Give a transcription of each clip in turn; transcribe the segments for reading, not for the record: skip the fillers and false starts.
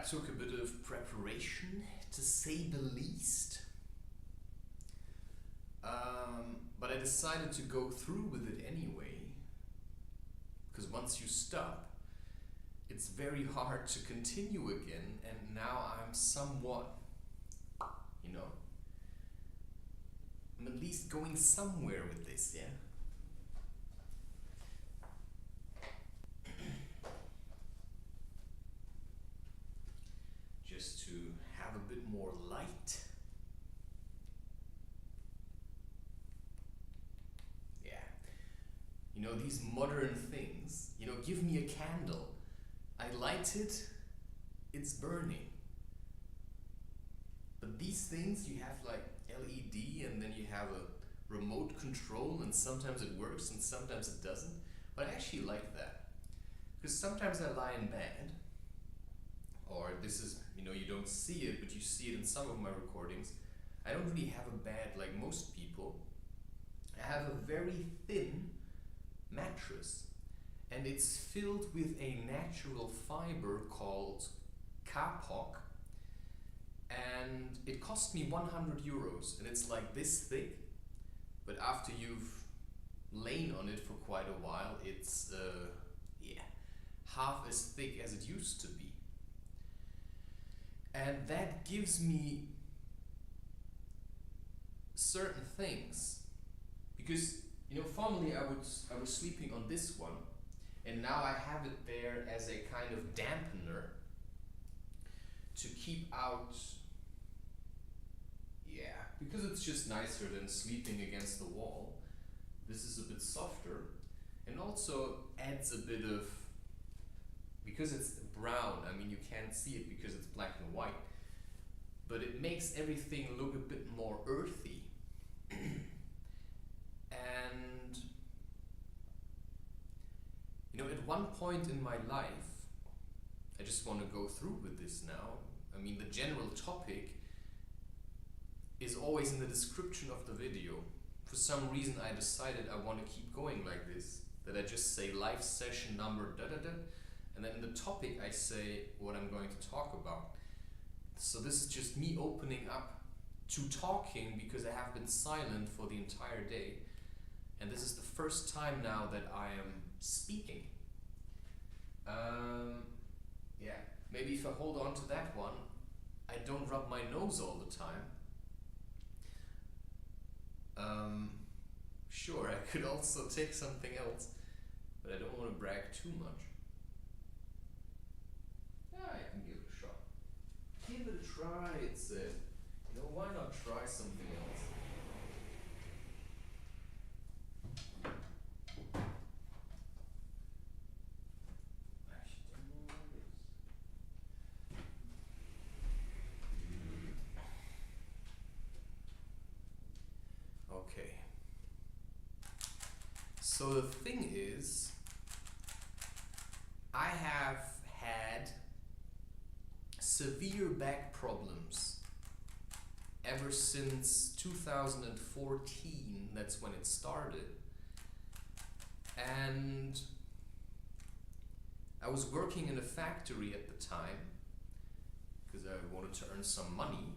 took a bit of preparation, to say the least. But I decided to go through with it anyway, because once you stop, it's very hard to continue again, and now I'm somewhat, you know, I'm at least going somewhere with this, yeah? Just to have a bit more light. Yeah. You know, these modern things, you know, give me a candle. I light it, it's burning. But these things, you have like LED and then you have a remote control, and sometimes it works and sometimes it doesn't. But I actually like that. Because sometimes I lie in bed, or this is, you know, you don't see it, but you see it in some of my recordings. I don't really have a bed like most people. I have a very thin mattress, and it's filled with a natural fiber called kapok, and it cost me 100 euros, and it's like this thick, but after you've lain on it for quite a while, it's half as thick as it used to be. And that gives me certain things, because, you know, formerly I was sleeping on this one, and now I have it there as a kind of dampener to keep out, because it's just nicer than sleeping against the wall. This is a bit softer, and also adds a bit of, because it's brown, I mean you can't see it because it's black and white, but it makes everything look a bit more earthy. And you know, at one point in my life, I just want to go through with this now. I mean, the general topic is always in the description of the video. For some reason I decided I want to keep going like this, that I just say live session number da-da-da, and then in the topic I say what I'm going to talk about. So this is just me opening up to talking, because I have been silent for the entire day, and this is the first time now that I am speaking. Maybe if I hold on to that one, I don't rub my nose all the time. Sure, I could also take something else, but I don't want to brag too much. I can give it a shot. Give it a try, it said. You know, why not try something else? Okay. So the thing is, I have had severe back problems ever since 2014, that's when it started. And I was working in a factory at the time, because I wanted to earn some money,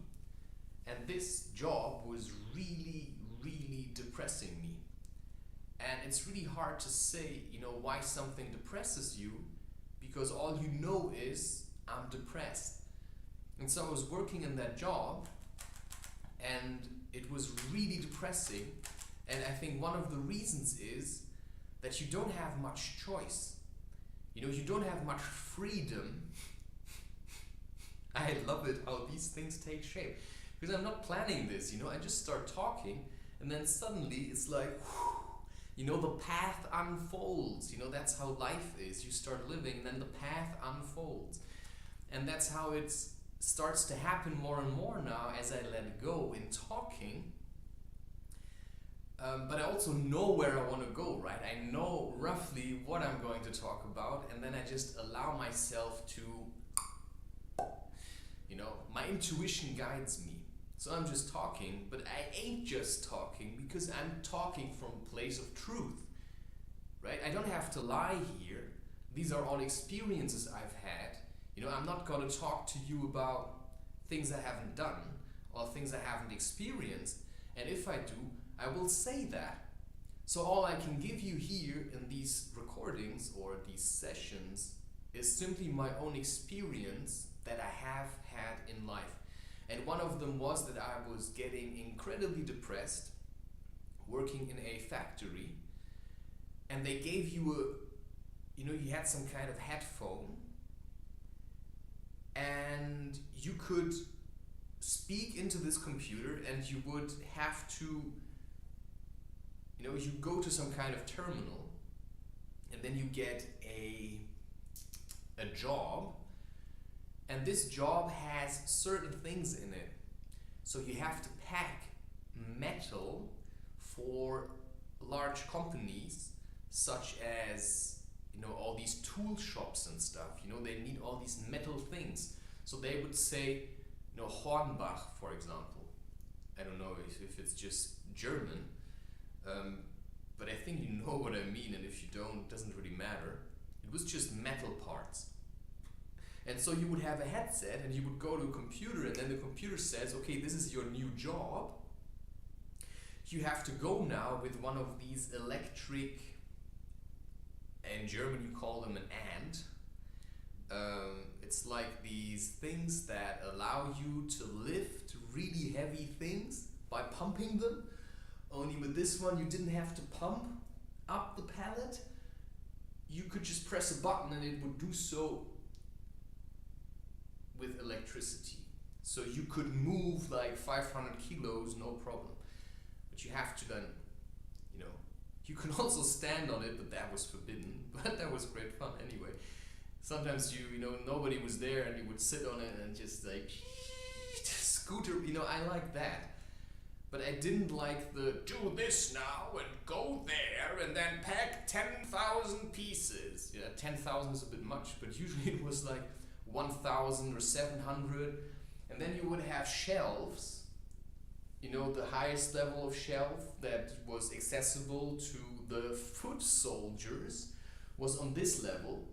and this job was really, really depressing me. And it's really hard to say, you know, why something depresses you, because all you know is, I'm depressed. And so I was working in that job, and it was really depressing. And I think one of the reasons is that you don't have much choice. You know, you don't have much freedom. I love it how these things take shape, because I'm not planning this, you know, I just start talking, and then suddenly it's like, whew, you know, the path unfolds. You know, that's how life is. You start living, and then the path unfolds. And that's how it starts to happen more and more now as I let go in talking. But I also know where I want to go, right? I know roughly what I'm going to talk about, and then I just allow myself to, you know, my intuition guides me. So I'm just talking, but I ain't just talking, because I'm talking from a place of truth, right? I don't have to lie here. These are all experiences I've had, I'm not going to talk to you about things I haven't done or things I haven't experienced. And if I do, I will say that. So all I can give you here in these recordings or these sessions is simply my own experience that I have had in life. And one of them was that I was getting incredibly depressed working in a factory, and they gave you you had some kind of headphone, and you could speak into this computer, and you would have to, you go to some kind of terminal, and then you get a job, and this job has certain things in it. So you have to pack metal for large companies, such as all these tool shops and stuff. They need all these metal things. So they would say, Hornbach, for example. I don't know if it's just German, but I think you know what I mean, and if you don't, it doesn't really matter. It was just metal parts. And so you would have a headset, and you would go to a computer, and then the computer says, okay, this is your new job. You have to go now with one of these electric, in German you call them an ant. It's like these things that allow you to lift really heavy things by pumping them. Only with this one you didn't have to pump up the pallet. You could just press a button and it would do so with electricity. So you could move like 500 kilos, no problem. But you have to then, you can also stand on it, but that was forbidden. But that was great fun anyway. Sometimes nobody was there, and you would sit on it and just like scooter. I like that. But I didn't like the do this now and go there and then pack 10,000 pieces. 10,000 is a bit much, but usually it was like 1,000 or 700. And then you would have shelves. The highest level of shelf that was accessible to the foot soldiers was on this level.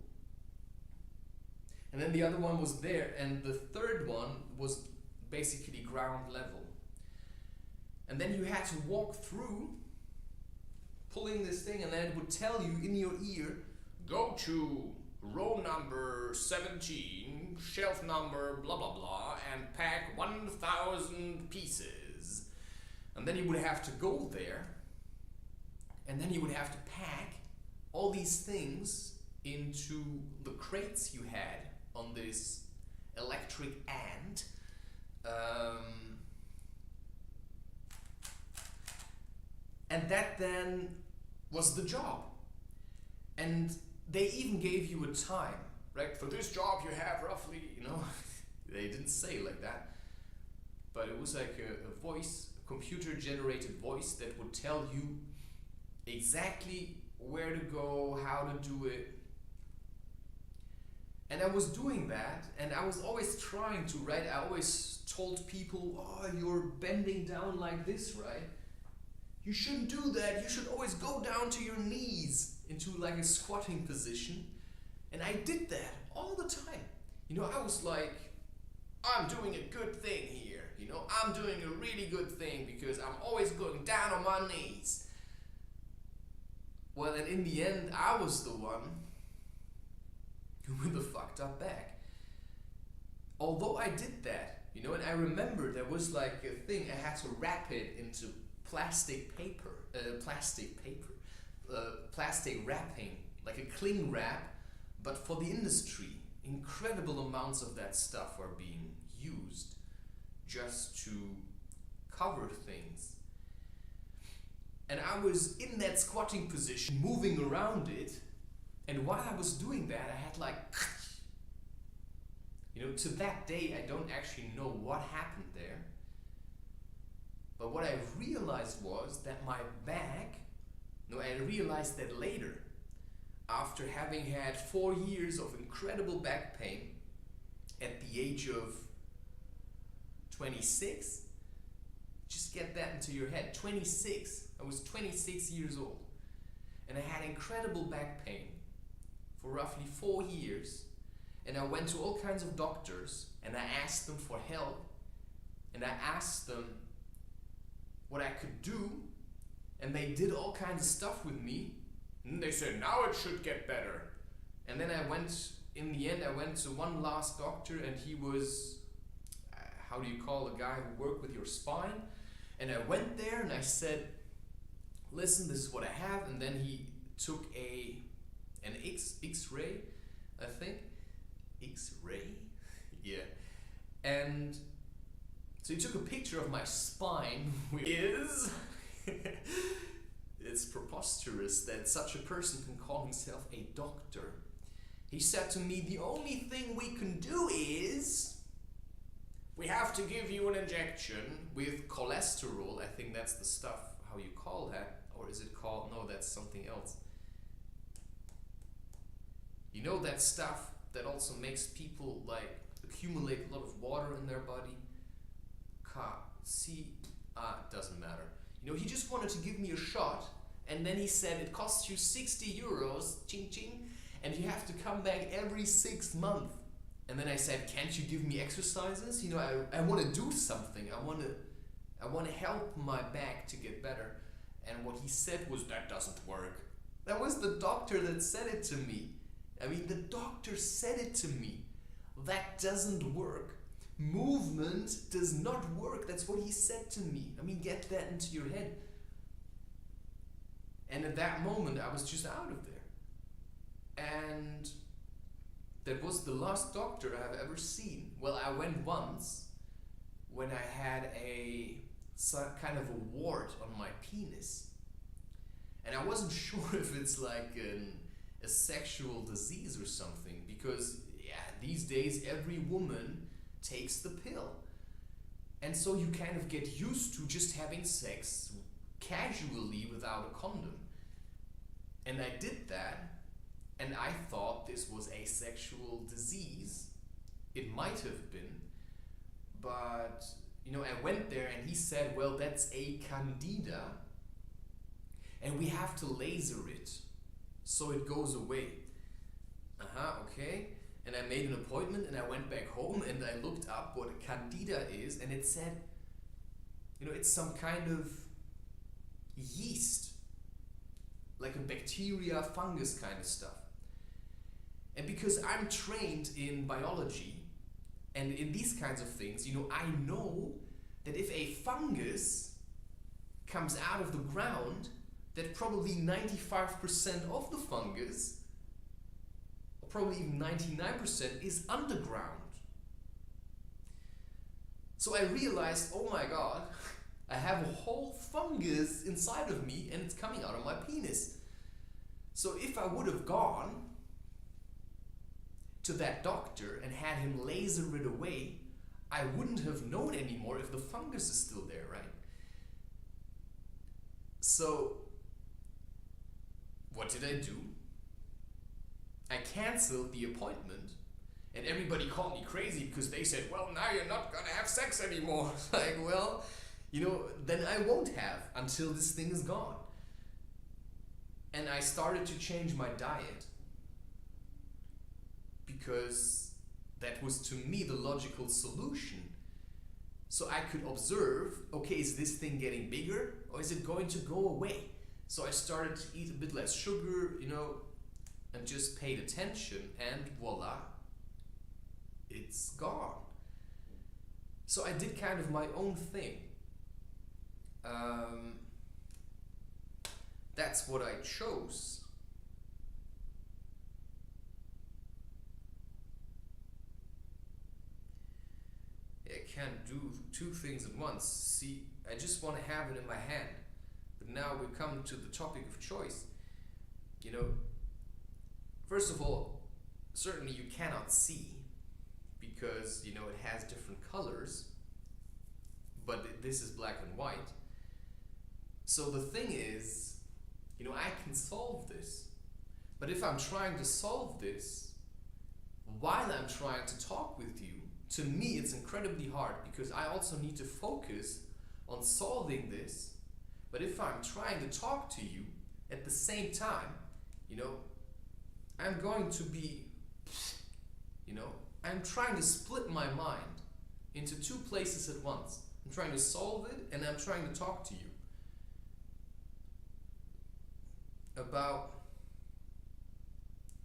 And then the other one was there, and the third one was basically ground level. And then you had to walk through, pulling this thing, and then it would tell you in your ear, go to row number 17, shelf number blah blah blah, and pack 1,000 pieces. And then you would have to go there, and then you would have to pack all these things into the crates you had on this electric ant. And that then was the job. And they even gave you a time, right? For this job you have roughly, they didn't say it like that, but it was like a voice, computer generated voice that would tell you exactly where to go, how to do it. And I was doing that, and I was always trying to, right? I always told people, oh, you're bending down like this, right? You shouldn't do that. You should always go down to your knees into like a squatting position. And I did that all the time. I was like, I'm doing a good thing here. I'm doing a really good thing because I'm always going down on my knees. Well, and in the end, I was the one with the fucked up back. Although I did that, and I remember there was like a thing, I had to wrap it into plastic wrapping, like a cling wrap, but for the industry. Incredible amounts of that stuff are being used just to cover things. And I was in that squatting position, moving around it, and while I was doing that, I had like, to that day, I don't actually know what happened there. But what I realized was that my back, I realized that later, after having had 4 years of incredible back pain at the age of 26, just get that into your head, 26, I was 26 years old, and I had incredible back pain for roughly 4 years, And I went to all kinds of doctors and I asked them for help. And I asked them what I could do. And they did all kinds of stuff with me. And they said, now it should get better. And then in the end, I went to one last doctor, and he was, how do you call a guy who worked with your spine? And I went there and I said, listen, this is what I have. And then he took an X-ray, I think. X-ray? Yeah. And so he took a picture of my spine, which is... It's preposterous that such a person can call himself a doctor. He said to me, the only thing we can do is we have to give you an injection with cholesterol. I think that's the stuff, how you call that. Or is it called, no, that's something else. You know that stuff that also makes people like accumulate a lot of water in their body? It doesn't matter. You know, he just wanted to give me a shot, and then he said it costs you 60 euros, ching ching, and you have to come back every 6 months. And then I said, can't you give me exercises? You know, I want to do something. I want to help my back to get better. And what he said was, that doesn't work. That was the doctor that said it to me. I mean, the doctor said it to me. That doesn't work. Movement does not work. That's what he said to me. I mean, get that into your head. And at that moment, I was just out of there. And that was the last doctor I've ever seen. Well, I went once when I had some kind of a wart on my penis. And I wasn't sure if it's like a sexual disease or something, because these days every woman takes the pill. And so you kind of get used to just having sex casually without a condom. And I did that, and I thought this was a sexual disease. It might have been, but you know, I went there and he said, well, that's a candida, and we have to laser it so it goes away. Okay. And I made an appointment and I went back home and I looked up what a candida is, and it said, you know, it's some kind of yeast, like a bacteria, fungus kind of stuff. And because I'm trained in biology and in these kinds of things, you know, I know that if a fungus comes out of the ground, that probably 95% of the fungus, probably even 99%, is underground. So I realized, oh my god, I have a whole fungus inside of me and it's coming out of my penis. So if I would have gone to that doctor and had him laser it away, I wouldn't have known anymore if the fungus is still there, right? So what did I do? I canceled the appointment, and everybody called me crazy because they said, well, now you're not gonna have sex anymore. Like, well, you know, then I won't have until this thing is gone. And I started to change my diet because that was, to me, the logical solution. So I could observe, okay, is this thing getting bigger or is it going to go away? So I started to eat a bit less sugar, you know, and just paid attention, and voila, it's gone. So I did kind of my own thing. That's what I chose. I can't do two things at once. See, I just want to have it in my hand. But now we come to the topic of choice. You know, first of all, certainly you cannot see because, you know, it has different colors, but this is black and white. So the thing is, you know, I can solve this, but if I'm trying to solve this while I'm trying to talk with you, to me it's incredibly hard because I also need to focus on solving this. But if I'm trying to talk to you at the same time, you know, I'm going to be, You know, I'm trying to split my mind into two places at once. I'm trying to solve it, and I'm trying to talk to you about,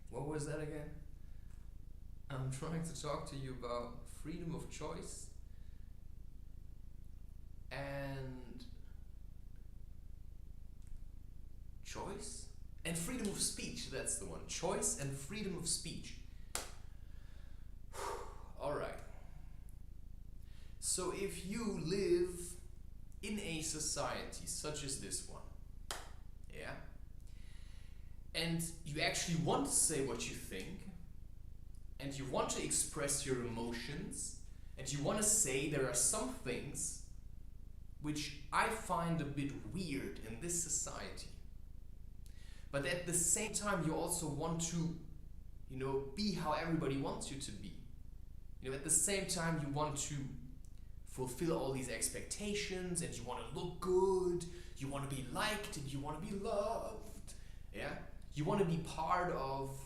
what was that again? I'm trying to talk to you about freedom of choice and choice and freedom of speech. That's the one. Choice and freedom of speech. All right. So if you live in a society such as this one, yeah, and you actually want to say what you think, and you want to express your emotions, and you want to say there are some things which I find a bit weird in this society, but at the same time you also want to, you know, be how everybody wants you to be. You know, at the same time you want to fulfill all these expectations, and you want to look good, you want to be liked, and you want to be loved. Yeah? You want to be part of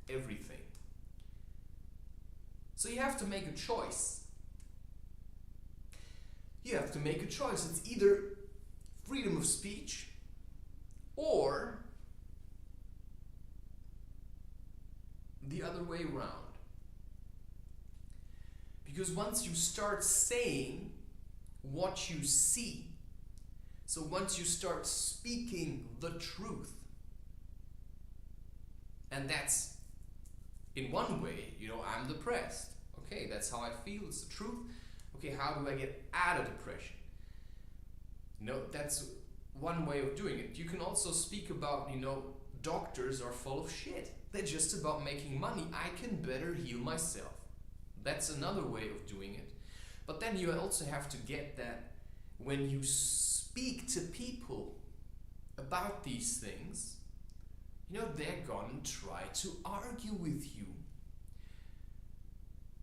everything. So you have to make a choice. You have to make a choice. It's either freedom of speech or the other way around. Because once you start saying what you see, so once you start speaking the truth, and that's in one way, you know, I'm depressed. Okay, that's how I feel, it's the truth. Okay, how do I get out of depression? You know, that's one way of doing it. You can also speak about, you know, doctors are full of shit. They're just about making money. I can better heal myself. That's another way of doing it. But then you also have to get that when you speak to people about these things, you know, they're gonna try to argue with you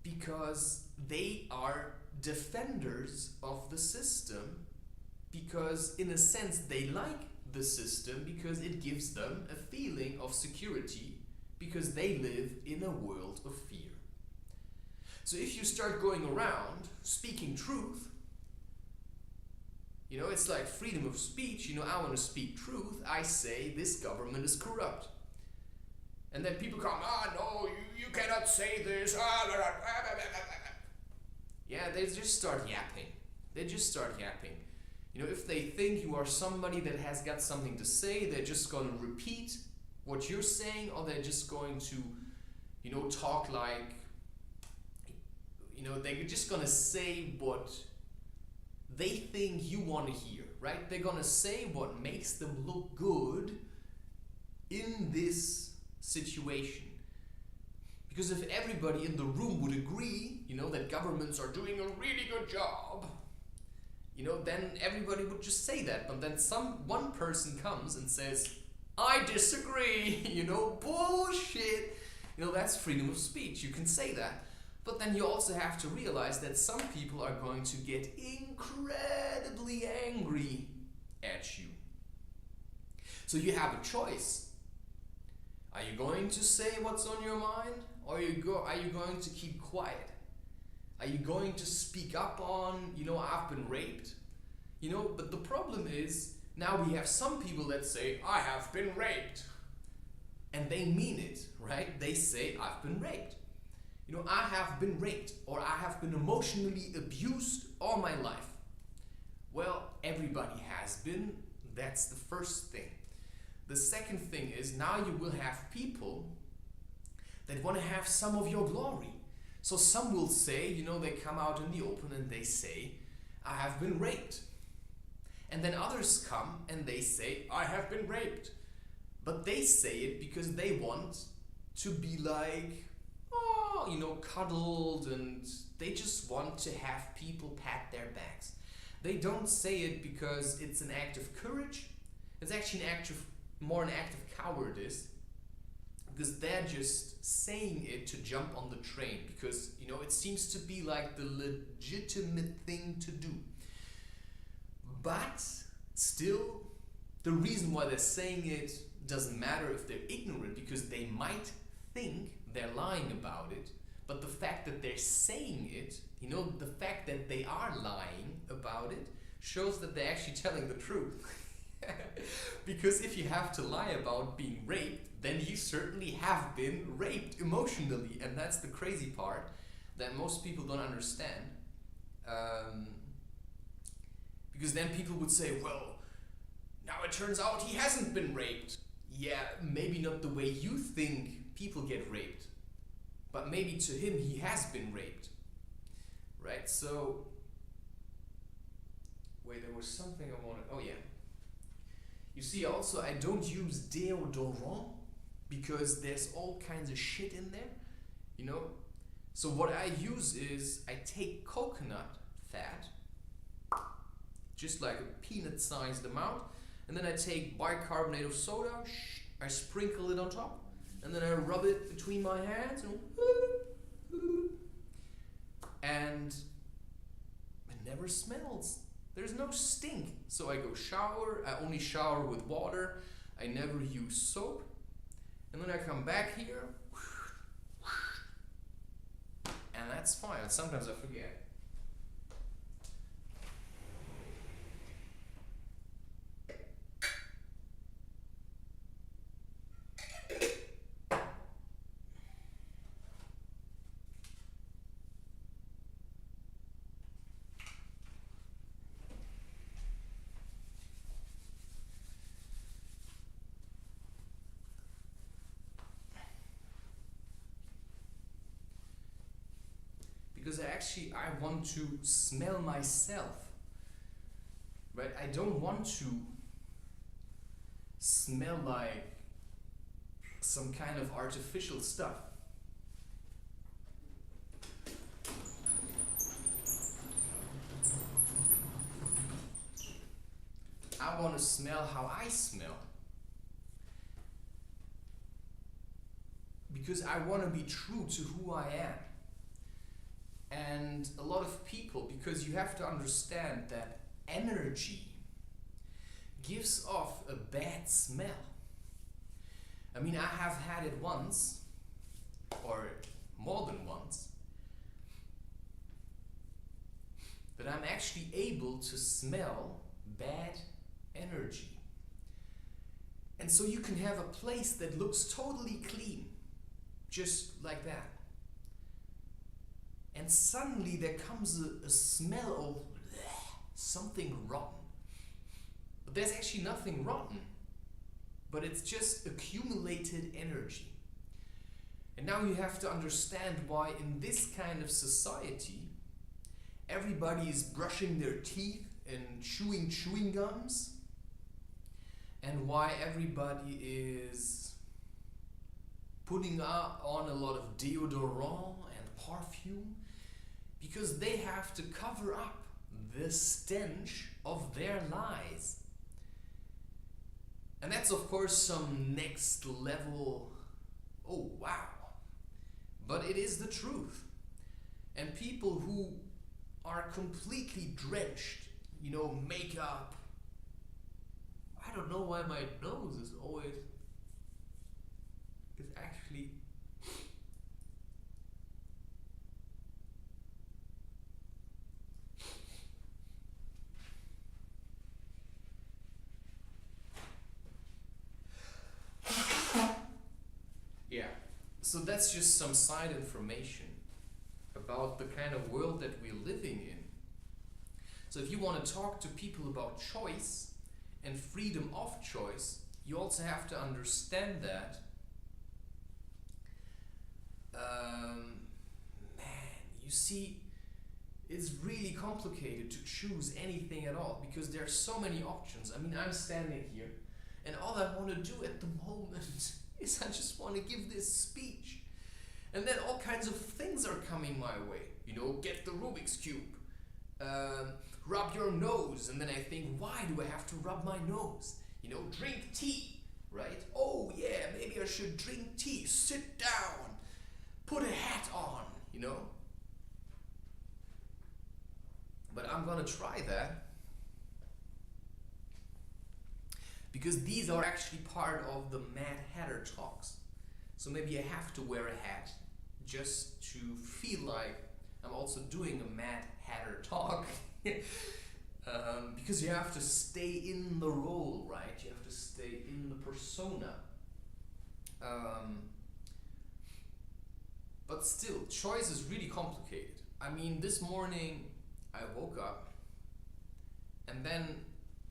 because they are defenders of the system, because in a sense they like the system because it gives them a feeling of security, because they live in a world of fear. So if you start going around speaking truth, you know, it's like freedom of speech. You know, I want to speak truth. I say this government is corrupt. And then people come, no, you cannot say this. Yeah, they just start yapping. They just start yapping. You know, if they think you are somebody that has got something to say, they're just going to repeat what you're saying, or they're just going to, you know, talk like, you know, they're just going to say what they think you want to hear, right? They're going to say what makes them look good in this situation. Because if everybody in the room would agree, you know, that governments are doing a really good job, you know, then everybody would just say that. But then one person comes and says, I disagree, you know, bullshit. You know, that's freedom of speech. You can say that. But then you also have to realize that some people are going to get incredibly angry at you. So you have a choice. Are you going to say what's on your mind, or are you going to keep quiet? Are you going to speak up on, you know, I've been raped? You know, but the problem is, now we have some people that say, I have been raped. And they mean it, right? They say, I've been raped. You know, I have been raped, or I have been emotionally abused all my life. Well, everybody has been. That's the first thing. The second thing is, now you will have people that want to have some of your glory. So some will say, you know, they come out in the open and they say, I have been raped. And then others come and they say, I have been raped. But they say it because they want to be like, oh, you know, cuddled, and they just want to have people pat their backs. They don't say it because it's an act of courage. It's actually more an act of cowardice, because they're just saying it to jump on the train, because, you know, it seems to be like the legitimate thing to do. But still, the reason why they're saying it doesn't matter if they're ignorant, because they might think they're lying about it, but the fact that they're saying it, you know, the fact that they are lying about it, shows that they're actually telling the truth. Because if you have to lie about being raped, then you certainly have been raped emotionally, and that's the crazy part that most people don't understand. Because then people would say, well, now it turns out he hasn't been raped. Yeah, maybe not the way you think people get raped, but maybe to him he has been raped. Right? So, wait, there was something I wanted, oh yeah. You see, also, I don't use deodorant because there's all kinds of shit in there, you know? So what I use is, I take coconut fat, just like a peanut-sized amount, and then I take bicarbonate of soda, I sprinkle it on top, and then I rub it between my hands, and it never smells. There's no stink. So I go shower, I only shower with water, I never use soap, and then I come back here, and that's fine. And sometimes I forget. Because I want to smell myself, right? I don't want to smell like some kind of artificial stuff. I want to smell how I smell. Because I want to be true to who I am. And a lot of people, because you have to understand that energy gives off a bad smell. I mean, I have had it once, or more than once, that I'm actually able to smell bad energy. And so you can have a place that looks totally clean, just like that. And suddenly there comes a smell of something rotten. But there's actually nothing rotten, but it's just accumulated energy. And now you have to understand why in this kind of society, everybody is brushing their teeth and chewing gums, and why everybody is putting on a lot of deodorant and perfume, because they have to cover up the stench of their lies. And that's of course some next level, oh wow, but it is the truth. And people who are completely drenched, you know, makeup, I don't know why my nose is actually yeah. So that's just some side information about the kind of world that we're living in. So if you want to talk to people about choice and freedom of choice, you also have to understand that, man, you see, it's really complicated to choose anything at all because there are so many options. I mean, I'm standing here and all I want to do at the moment is I just want to give this speech. And then all kinds of things are coming my way. You know, get the Rubik's Cube. Rub your nose. And then I think, why do I have to rub my nose? You know, drink tea, right? Oh yeah, maybe I should drink tea. Sit down. Put a hat on, you know? But I'm gonna try that. Because these are actually part of the Mad Hatter talks. So maybe I have to wear a hat just to feel like I'm also doing a Mad Hatter talk. Because you have to stay in the role, right? You have to stay in the persona. But still, choice is really complicated. I mean, this morning I woke up, and then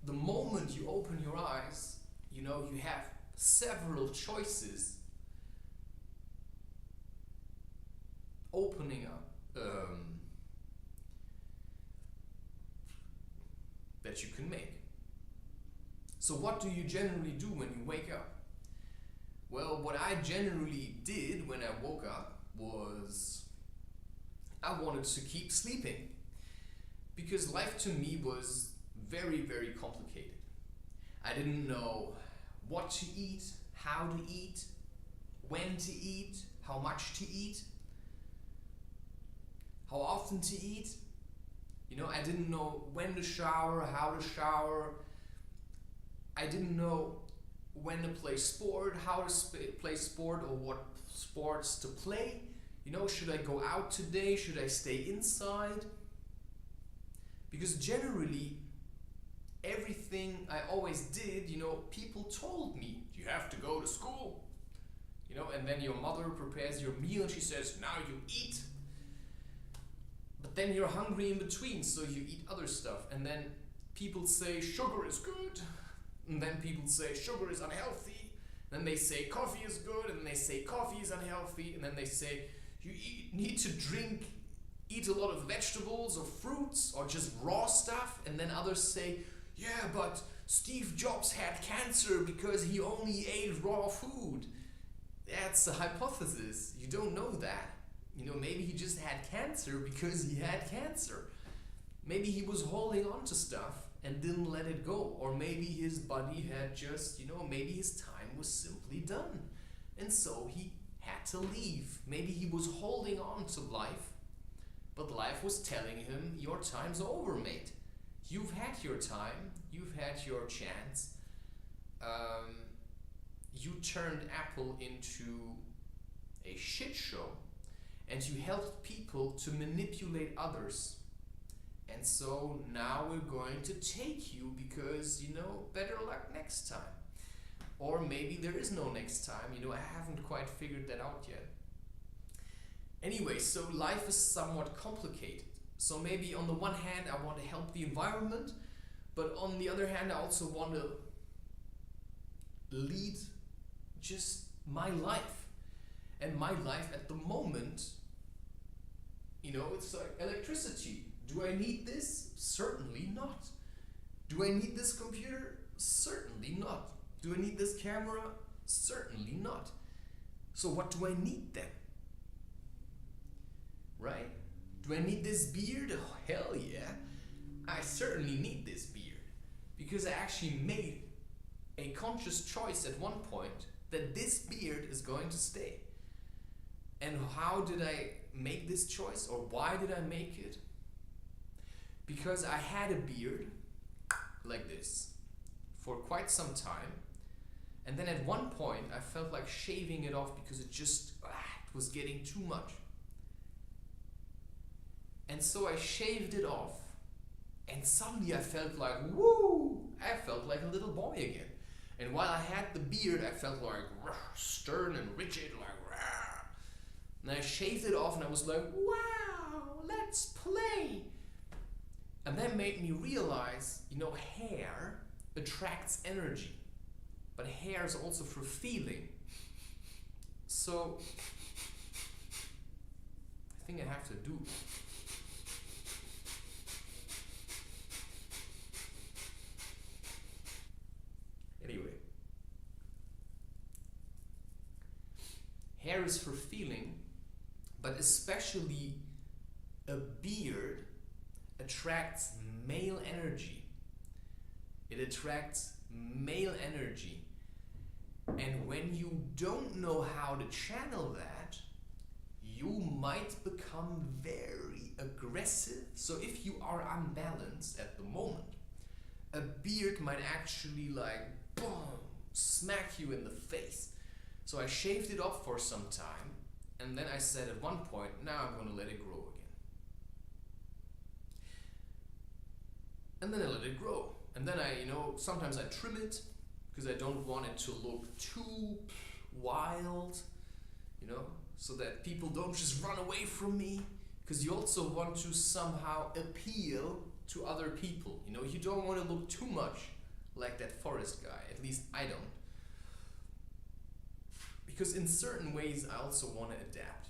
the moment you open your eyes, you know, you have several choices opening up that you can make. So what do you generally do when you wake up? Well, what I generally did when I woke up was I wanted to keep sleeping, because life to me was very, very complicated. I didn't know what to eat, how to eat, when to eat, how much to eat, how often to eat. You know, I didn't know when to shower, how to shower. I didn't know when to play sport, how to play sport, or what sports to play. You know, should I go out today? Should I stay inside? Because generally, everything I always did, you know, people told me, you have to go to school. You know, and then your mother prepares your meal and she says, now you eat. But then you're hungry in between, so you eat other stuff. And then people say sugar is good. And then people say sugar is unhealthy. Then they say coffee is good, and then they say coffee is unhealthy. And then they say you need to eat a lot of vegetables or fruits or just raw stuff. And then others say, yeah, but Steve Jobs had cancer because he only ate raw food. That's a hypothesis. You don't know that. You know, maybe he just had cancer because he had cancer. Maybe he was holding on to stuff and didn't let it go. Or maybe his body had just, you know, maybe his time was simply done. And so he had to leave. Maybe he was holding on to life, but life was telling him, your time's over, mate. You've had your time. You've had your chance. You turned Apple into a shit show. And you helped people to manipulate others. And so now we're going to take you because, you know, better luck next time. Or maybe there is no next time. You know, I haven't quite figured that out yet. Anyway, so life is somewhat complicated. So maybe on the one hand, I want to help the environment, but on the other hand, I also want to lead just my life. And my life at the moment, you know, it's like electricity. Do I need this? Certainly not. Do I need this computer? Certainly not. Do I need this camera? Certainly not. So what do I need then? Right? Do I need this beard? Oh, hell yeah. I certainly need this beard. Because I actually made a conscious choice at one point that this beard is going to stay. And how did I make this choice, or why did I make it? Because I had a beard like this for quite some time, and then at one point I felt like shaving it off because it just it was getting too much. And so I shaved it off, and suddenly I felt like, woo! I felt like a little boy again. And while I had the beard, I felt like stern and rigid, like and I shaved it off and I was like, wow, let's play. And that made me realize, you know, hair attracts energy, but hair is also for feeling. So I think I have to do. Anyway, hair is for feeling, but especially a beard attracts male energy. It attracts male energy. And when you don't know how to channel that, you might become very aggressive. So if you are unbalanced at the moment, a beard might actually like, boom, smack you in the face. So I shaved it off for some time, And then I said at one point, now I'm going to let it grow again. And then I let it grow. And then sometimes I trim it because I don't want it to look too wild, so that people don't just run away from me. Because you also want to somehow appeal to other people. You don't want to look too much like that forest guy. At least I don't. Because in certain ways I also want to adapt.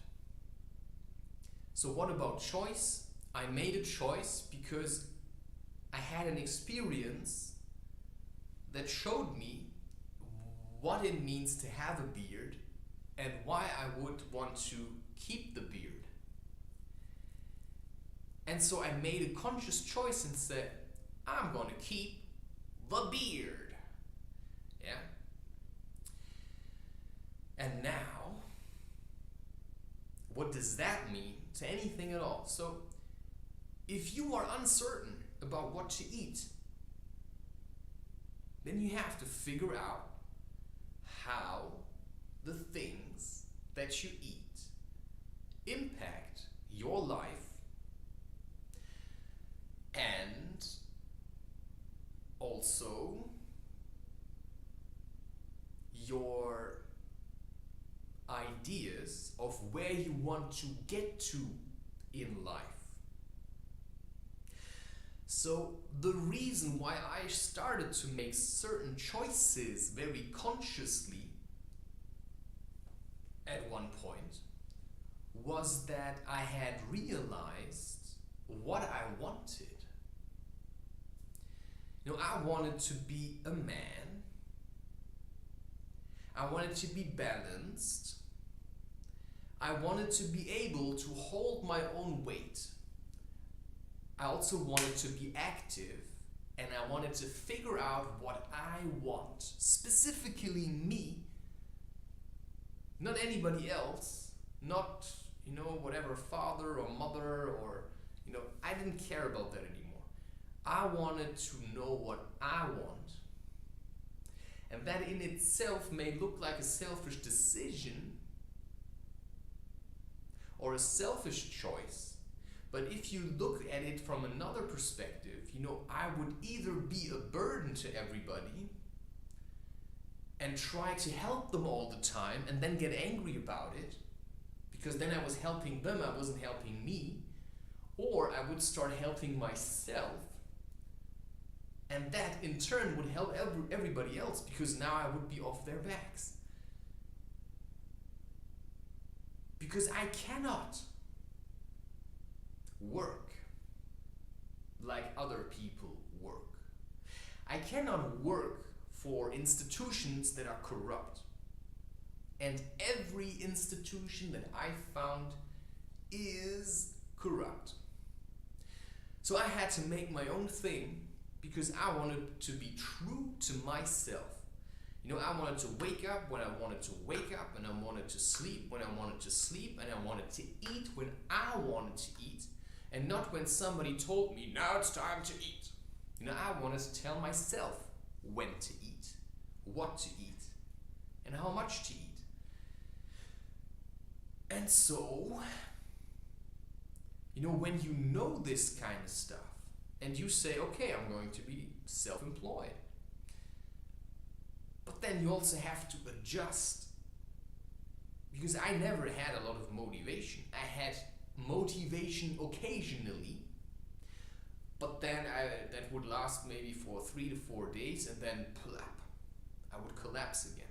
So what about choice? I made a choice because I had an experience that showed me what it means to have a beard and why I would want to keep the beard. And so I made a conscious choice and said, I'm going to keep the beard. Yeah? And now, what does that mean to anything at all? So, if you are uncertain about what to eat, then you have to figure out how the things that you eat impact your life and also your ideas of where you want to get to in life. So the reason why I started to make certain choices very consciously at one point was that I had realized what I wanted. I wanted to be a man. I wanted to be balanced. I wanted to be able to hold my own weight. I also wanted to be active, and I wanted to figure out what I want, specifically me, not anybody else, not, whatever father or mother or, I didn't care about that anymore. I wanted to know what I want. And that in itself may look like a selfish decision or a selfish choice. But if you look at it from another perspective, I would either be a burden to everybody and try to help them all the time and then get angry about it, because then I was helping them, I wasn't helping me, or I would start helping myself, and that in turn would help everybody else, because now I would be off their backs. Because I cannot work like other people work. I cannot work for institutions that are corrupt. And every institution that I found is corrupt. So I had to make my own thing because I wanted to be true to myself. I wanted to wake up when I wanted to wake up, and I wanted to sleep when I wanted to sleep, and I wanted to eat when I wanted to eat, and not when somebody told me, now it's time to eat. I wanted to tell myself when to eat, what to eat, and how much to eat. And so, when you know this kind of stuff, and you say, okay, I'm going to be self-employed, but then you also have to adjust, because I never had a lot of motivation. I had motivation occasionally, but then that would last maybe for 3 to 4 days, and then plap, I would collapse again.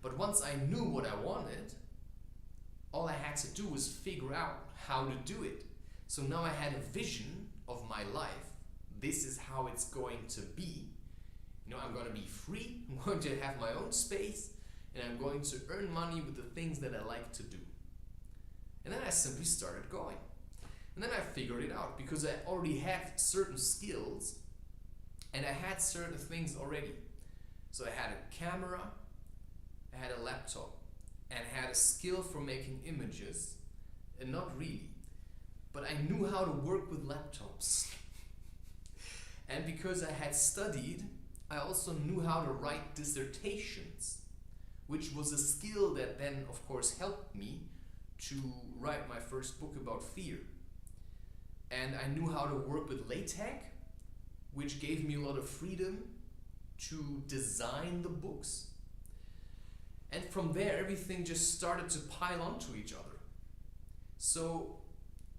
But once I knew what I wanted, all I had to do was figure out how to do it. So now I had a vision of my life. This is how it's going to be. I'm going to be free, I'm going to have my own space, and I'm going to earn money with the things that I like to do. And then I simply started going. And then I figured it out, because I already had certain skills, and I had certain things already. So I had a camera, I had a laptop, and I had a skill for making images, and not really, but I knew how to work with laptops. And because I had studied, I also knew how to write dissertations, which was a skill that then, of course, helped me to write my first book about fear. And I knew how to work with LaTeX, which gave me a lot of freedom to design the books. And from there, everything just started to pile onto each other. So,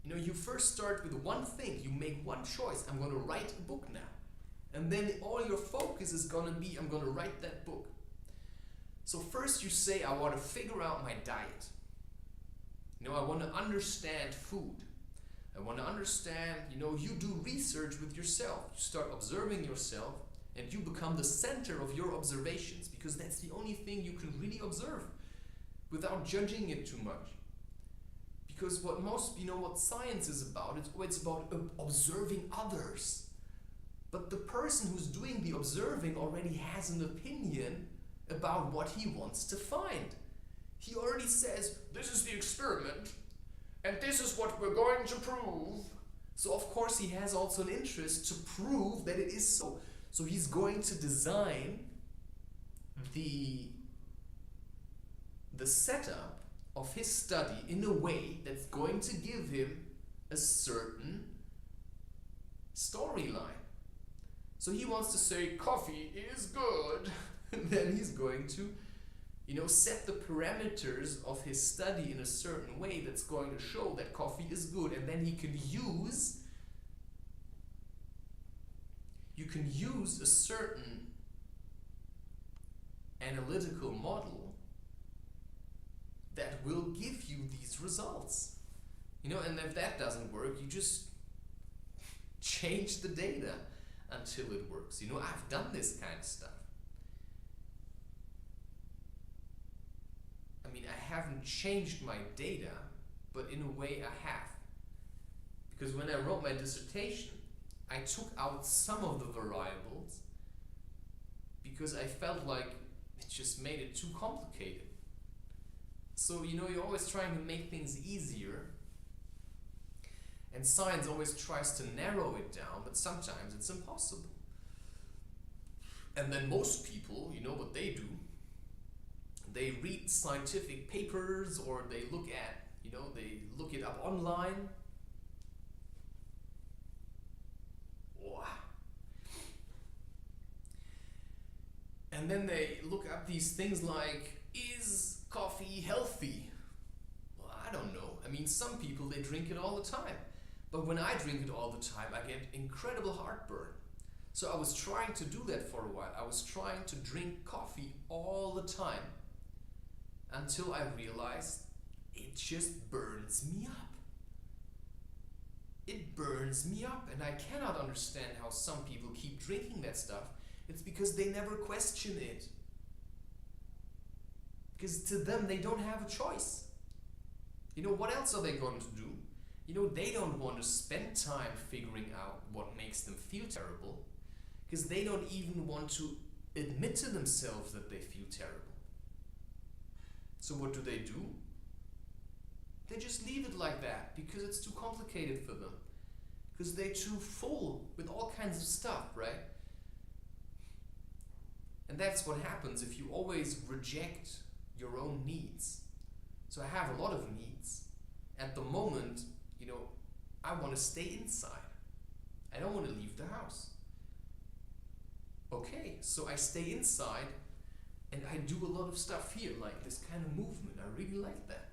you first start with one thing, you make one choice, I'm going to write a book now. And then all your focus is going to be, I'm going to write that book. So first you say, I want to figure out my diet. I want to understand food. I want to understand, you do research with yourself. You start observing yourself and you become the center of your observations, because that's the only thing you can really observe without judging it too much. Because what science is about, it's about observing others. But the person who's doing the observing already has an opinion about what he wants to find. He already says, this is the experiment, and this is what we're going to prove. So of course he has also an interest to prove that it is so. So he's going to design the setup of his study in a way that's going to give him a certain storyline. So he wants to say coffee is good, and then he's going to set the parameters of his study in a certain way that's going to show that coffee is good, and then you can use a certain analytical model that will give you these results. And if that doesn't work, you just change the data until it works. I've done this kind of stuff. I haven't changed my data, but in a way I have. Because when I wrote my dissertation, I took out some of the variables because I felt like it just made it too complicated. So, you're always trying to make things easier, and science always tries to narrow it down, but sometimes it's impossible. And then most people, what they do, they read scientific papers, or they look it up online. And then they look up these things like, is coffee healthy? Well, I don't know. Some people, they drink it all the time. But when I drink it all the time, I get incredible heartburn. So I was trying to do that for a while. I was trying to drink coffee all the time until I realized it just burns me up. It burns me up, and I cannot understand how some people keep drinking that stuff. It's because they never question it. Because to them, they don't have a choice. What else are they going to do? They don't want to spend time figuring out what makes them feel terrible, because they don't even want to admit to themselves that they feel terrible. So what do? They just leave it like that because it's too complicated for them. Because they're too full with all kinds of stuff, right? And that's what happens if you always reject your own needs. So I have a lot of needs. At the moment, I want to stay inside. I don't want to leave the house. Okay, so I stay inside and I do a lot of stuff here, like this kind of movement. I really like that.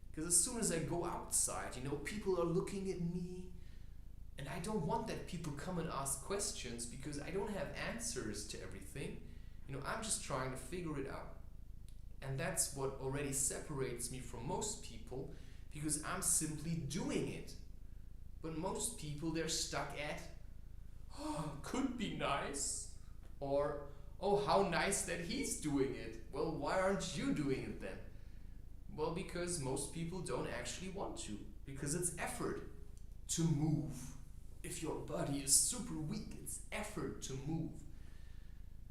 Because as soon as I go outside, people are looking at me, and I don't want that people come and ask questions because I don't have answers to everything. I'm just trying to figure it out. And that's what already separates me from most people, because I'm simply doing it. But most people, they're stuck at, could be nice, or, how nice that he's doing it. Well, why aren't you doing it then? Well, because most people don't actually want to, because it's effort to move. If your body is super weak, it's effort to move.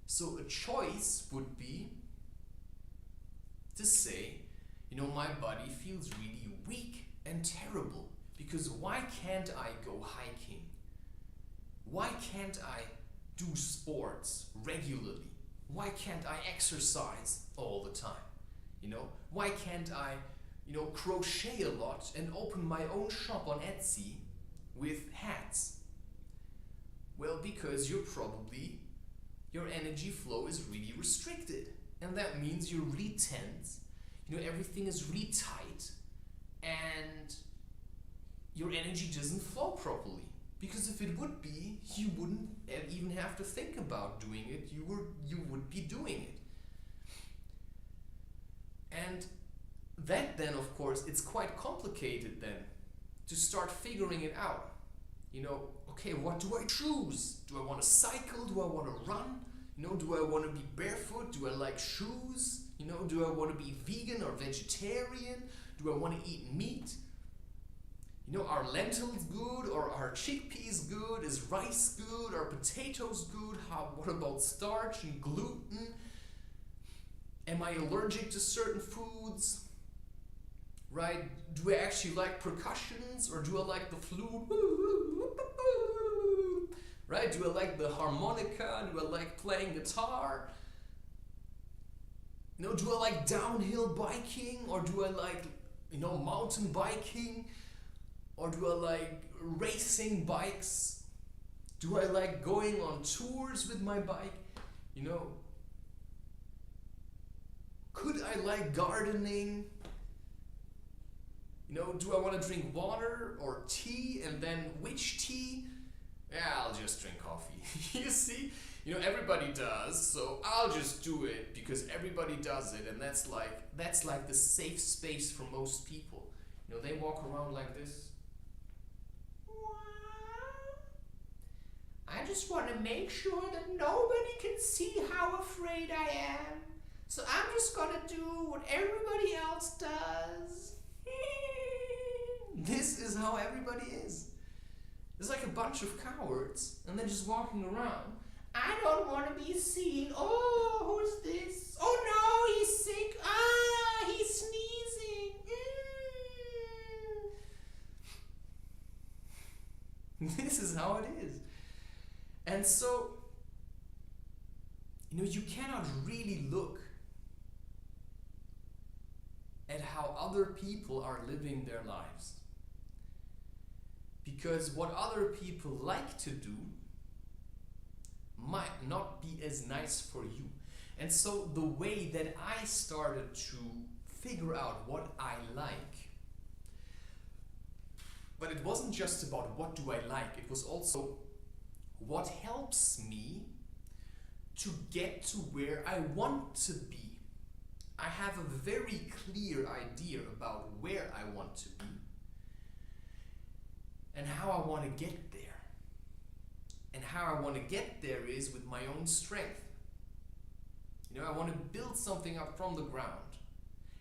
So a choice would be to say, my body feels really weak and terrible, because why can't I go hiking? Why can't I do sports regularly? Why can't I exercise all the time? Why can't I, crochet a lot and open my own shop on Etsy with hats? Well, because your energy flow is really restricted. And that means you're really tense, everything is really tight, and your energy doesn't flow properly. Because if it would be, you wouldn't even have to think about doing it, you would be doing it. And that then, of course, it's quite complicated then to start figuring it out. Okay, what do I choose? Do I want to cycle? Do I want to run? Do I want to be barefoot? Do I like shoes? Do I want to be vegan or vegetarian? Do I want to eat meat? Are lentils good or are chickpeas good? Is rice good? Are potatoes good? What about starch and gluten? Am I allergic to certain foods? Right? Do I actually like percussions or do I like the flute? Right? Do I like the harmonica? Do I like playing guitar? Do I like downhill biking or do I like, mountain biking? Or do I like racing bikes? Do I like going on tours with my bike? Could I like gardening? Do I want to drink water or tea? And then which tea? Yeah, I'll just drink coffee. You see? Everybody does, so I'll just do it because everybody does it, and that's like the safe space for most people. They walk around like this. I just want to make sure that nobody can see how afraid I am. So I'm just gonna do what everybody else does. This is how everybody is. It's like a bunch of cowards, and they're just walking around. I don't want to be seen. Oh, who's this? Oh no, he's sick. Ah, he's sneezing. This is how it is. And so, you cannot really look at how other people are living their lives. Because what other people like to do might not be as nice for you. And so the way that I started to figure out what I like, but it wasn't just about what do I like, it was also what helps me to get to where I want to be. I have a very clear idea about where I want to be and how I want to get there. And how I want to get there is with my own strength. I want to build something up from the ground.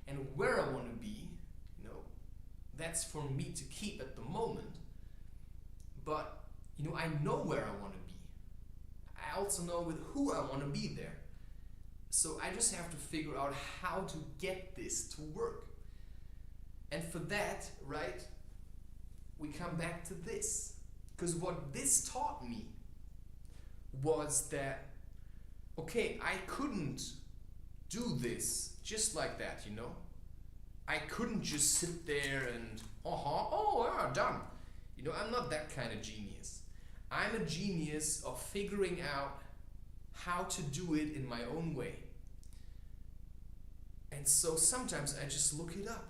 And where I want to be, that's for me to keep at the moment. But, I know where I want to be. I also know with who I want to be there. So I just have to figure out how to get this to work. And for that, right, we come back to this. Because what this taught me was that, okay, I couldn't do this just like that, I couldn't just sit there and, done. I'm not that kind of genius. I'm a genius of figuring out how to do it in my own way. And so sometimes I just look it up.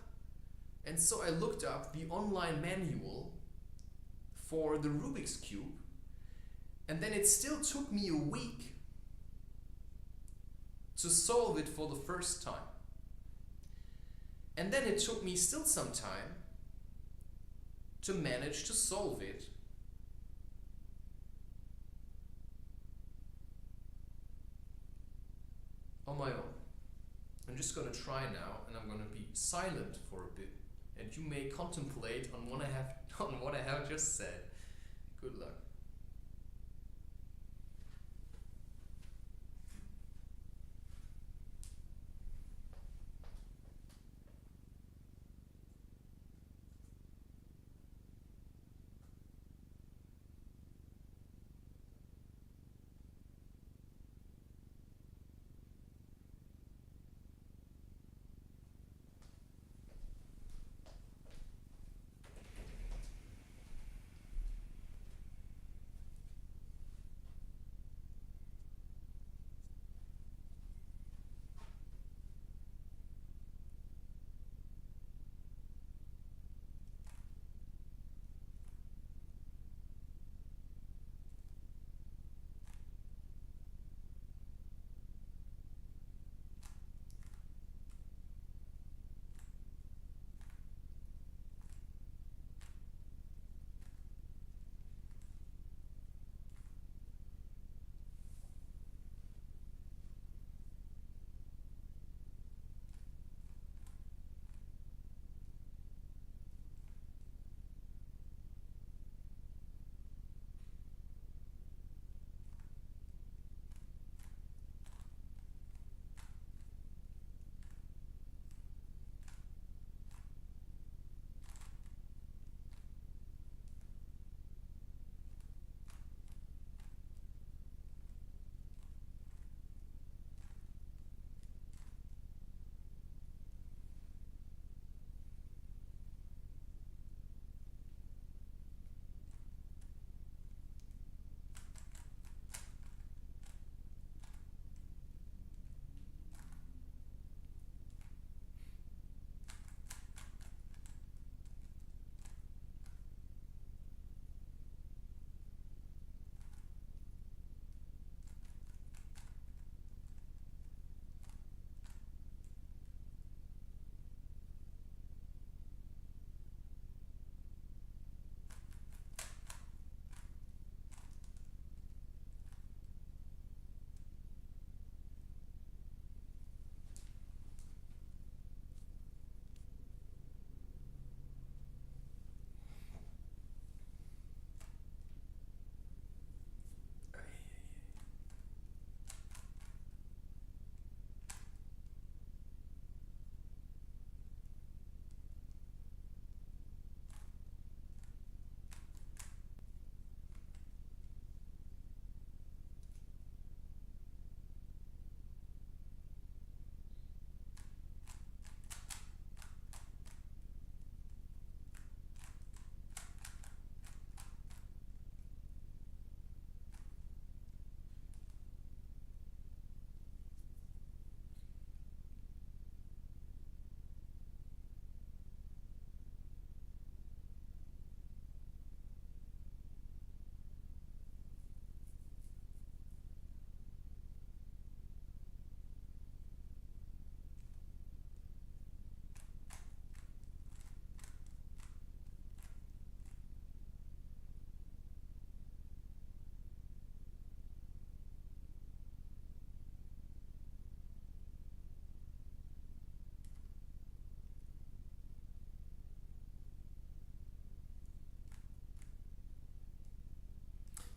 And so I looked up the online manual for the Rubik's Cube, and then it still took me a week to solve it for the first time. And then it took me still some time to manage to solve it on my own. I'm just going to try now, and I'm going to be silent for a bit, and you may contemplate on what I have just said. Good luck.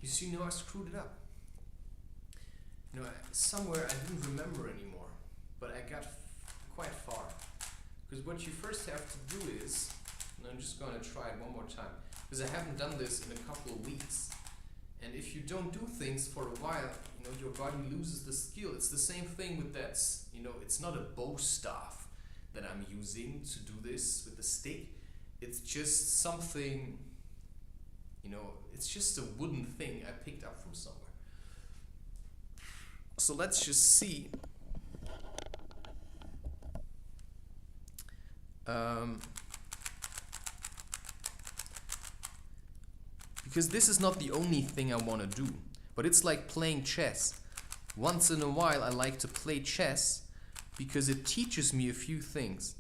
You see, I screwed it up. Somewhere I didn't remember anymore, but I got quite far. Because what you first have to do is, and I'm just going to try it one more time, because I haven't done this in a couple of weeks. And if you don't do things for a while, your body loses the skill. It's the same thing with that, it's not a bow staff that I'm using to do this with the stick. It's just something, it's just a wooden thing I picked up from somewhere. So let's just see. Because this is not the only thing I want to do, but it's like playing chess. Once in a while I like to play chess because it teaches me a few things.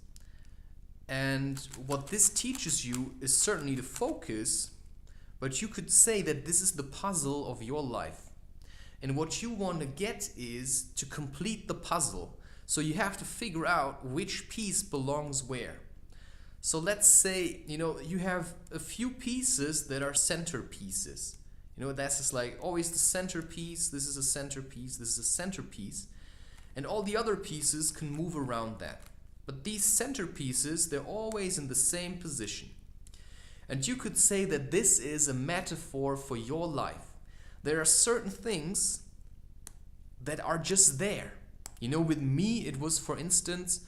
And what this teaches you is certainly the focus, but you could say that this is the puzzle of your life. And what you want to get is to complete the puzzle. So you have to figure out which piece belongs where. So let's say, you have a few pieces that are centerpieces. That's just like always the centerpiece, this is a centerpiece, this is a centerpiece. And all the other pieces can move around that. But these centerpieces, they're always in the same position. And you could say that this is a metaphor for your life. There are certain things that are just there. With me, it was, for instance,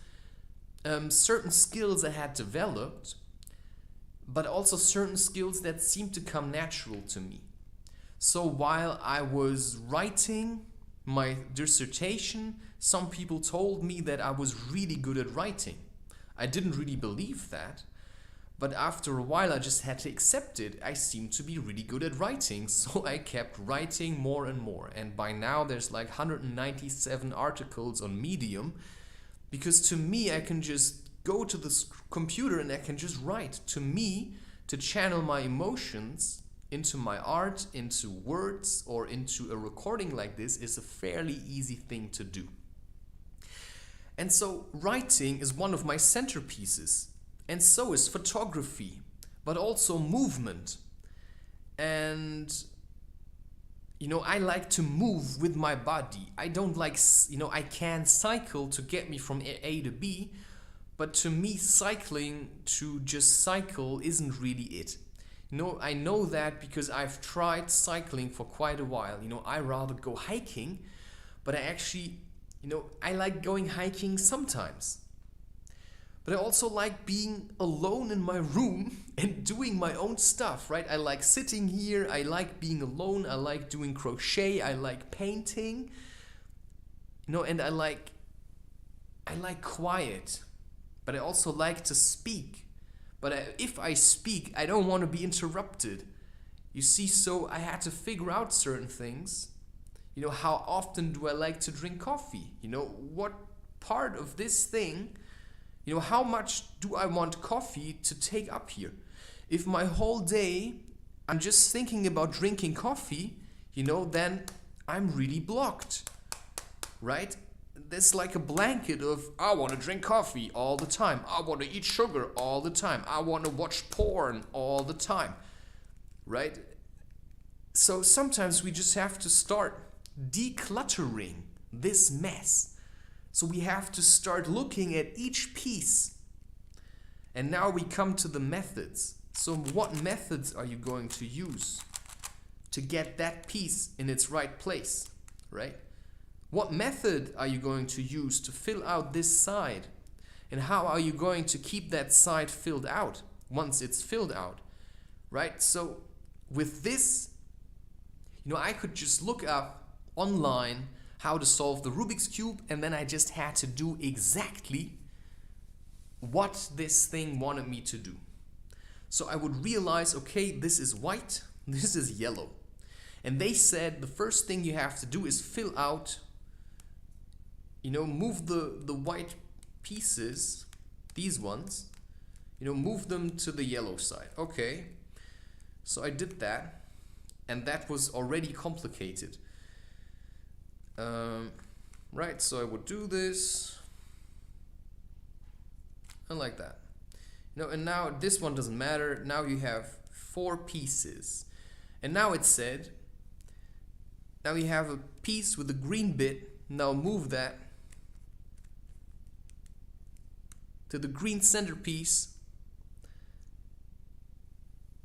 certain skills I had developed, but also certain skills that seemed to come natural to me. So while I was writing my dissertation, some people told me that I was really good at writing. I didn't really believe that, but after a while I just had to accept it. I seemed to be really good at writing, so I kept writing more and more. And by now there's like 197 articles on Medium, because to me I can just go to the computer and I can just write. To me, to channel my emotions into my art, into words, or into a recording like this is a fairly easy thing to do. And so writing is one of my centerpieces, and so is photography, but also movement. And I like to move with my body. I don't like, I can cycle to get me from A to B, but to me cycling to just cycle isn't really it. I know that because I've tried cycling for quite a while. I rather go hiking, but I actually, I like going hiking sometimes. But I also like being alone in my room and doing my own stuff, right? I like sitting here, I like being alone, I like doing crochet, I like painting, and I like quiet, but I also like to speak. But if I speak, I don't want to be interrupted. You see, so I had to figure out certain things. How often do I like to drink coffee? What part of this thing, how much do I want coffee to take up here? If my whole day I'm just thinking about drinking coffee, then I'm really blocked, right? There's like a blanket of, I want to drink coffee all the time. I want to eat sugar all the time. I want to watch porn all the time, right? So sometimes we just have to start decluttering this mess. So we have to start looking at each piece. And now we come to the methods. So what methods are you going to use to get that piece in its right place, right? What method are you going to use to fill out this side? And how are you going to keep that side filled out once it's filled out, right? So with this, I could just look up online how to solve the Rubik's Cube, and then I just had to do exactly what this thing wanted me to do. So I would realize, okay, this is white, this is yellow. And they said the first thing you have to do is fill out, move the white pieces, these ones, move them to the yellow side. Okay, so I did that, and that was already complicated. Right, so I would do this, and like that. And now this one doesn't matter. Now you have 4 pieces. And now it said, Now you have a piece with a green bit. Now move that to the green centerpiece.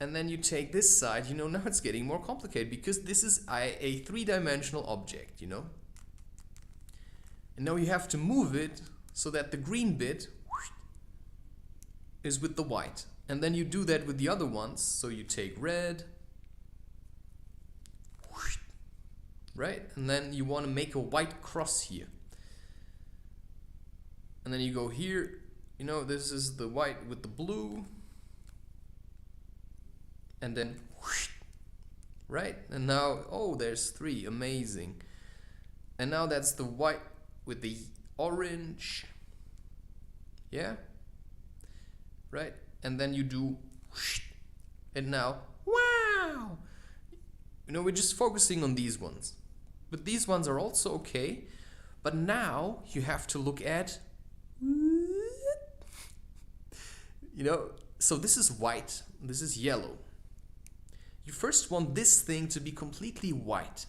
And then you take this side, you know, now it's getting more complicated because this is a three-dimensional object, you know. And now you have to move it so that the green bit is with the white. And then you do that with the other ones. So you take red, right? And then you want to make a white cross here. And then you go here, you know, this is the white with the blue. And then, right? And now, oh, there's three, amazing. And now that's the white with the orange, yeah, right? And then you do, and now, wow! You know, we're just focusing on these ones. But these ones are also okay. But now you have to look at, you know, so this is white, this is yellow. You first want this thing to be completely white.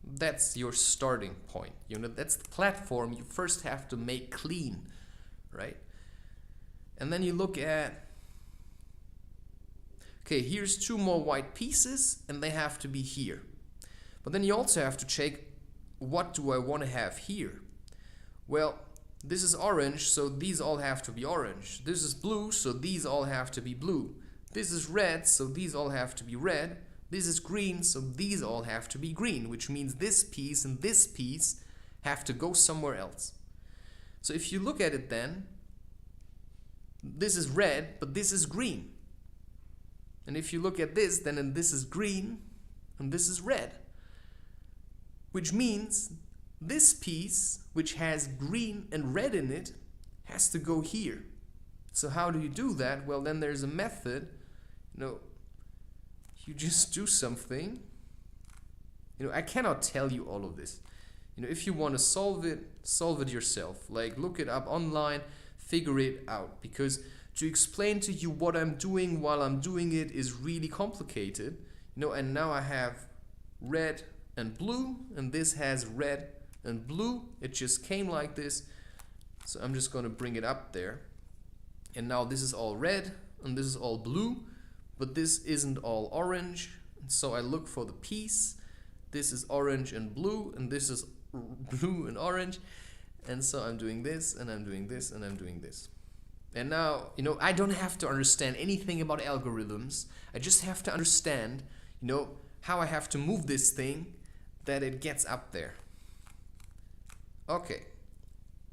That's your starting point. You know, that's the platform you first have to make clean, right? And then you look at, okay, here's two more white pieces and they have to be here. But then you also have to check, what do I want to have here? Well, this is orange, so these all have to be orange. This is blue, so these all have to be blue. This is red, so these all have to be red. This is green, so these all have to be green, which means this piece and this piece have to go somewhere else. So if you look at it then, this is red, but this is green. And if you look at this, then this is green and this is red. Which means this piece, which has green and red in it, has to go here. So how do you do that? Well, then there's a method. You know, you just do something. You know, I cannot tell you all of this. You know, if you want to solve it yourself. Like, look it up online, figure it out. Because to explain to you what I'm doing while I'm doing it is really complicated. You know, and now I have red and blue, and this has red and blue. It just came like this. So I'm just going to bring it up there. And now this is all red, and this is all blue. But this isn't all orange, and so I look for the piece. This is orange and blue, and this is blue and orange, and so I'm doing this, and I'm doing this, and I'm doing this. And now, you know, I don't have to understand anything about algorithms. I just have to understand, you know, how I have to move this thing that it gets up there. Okay,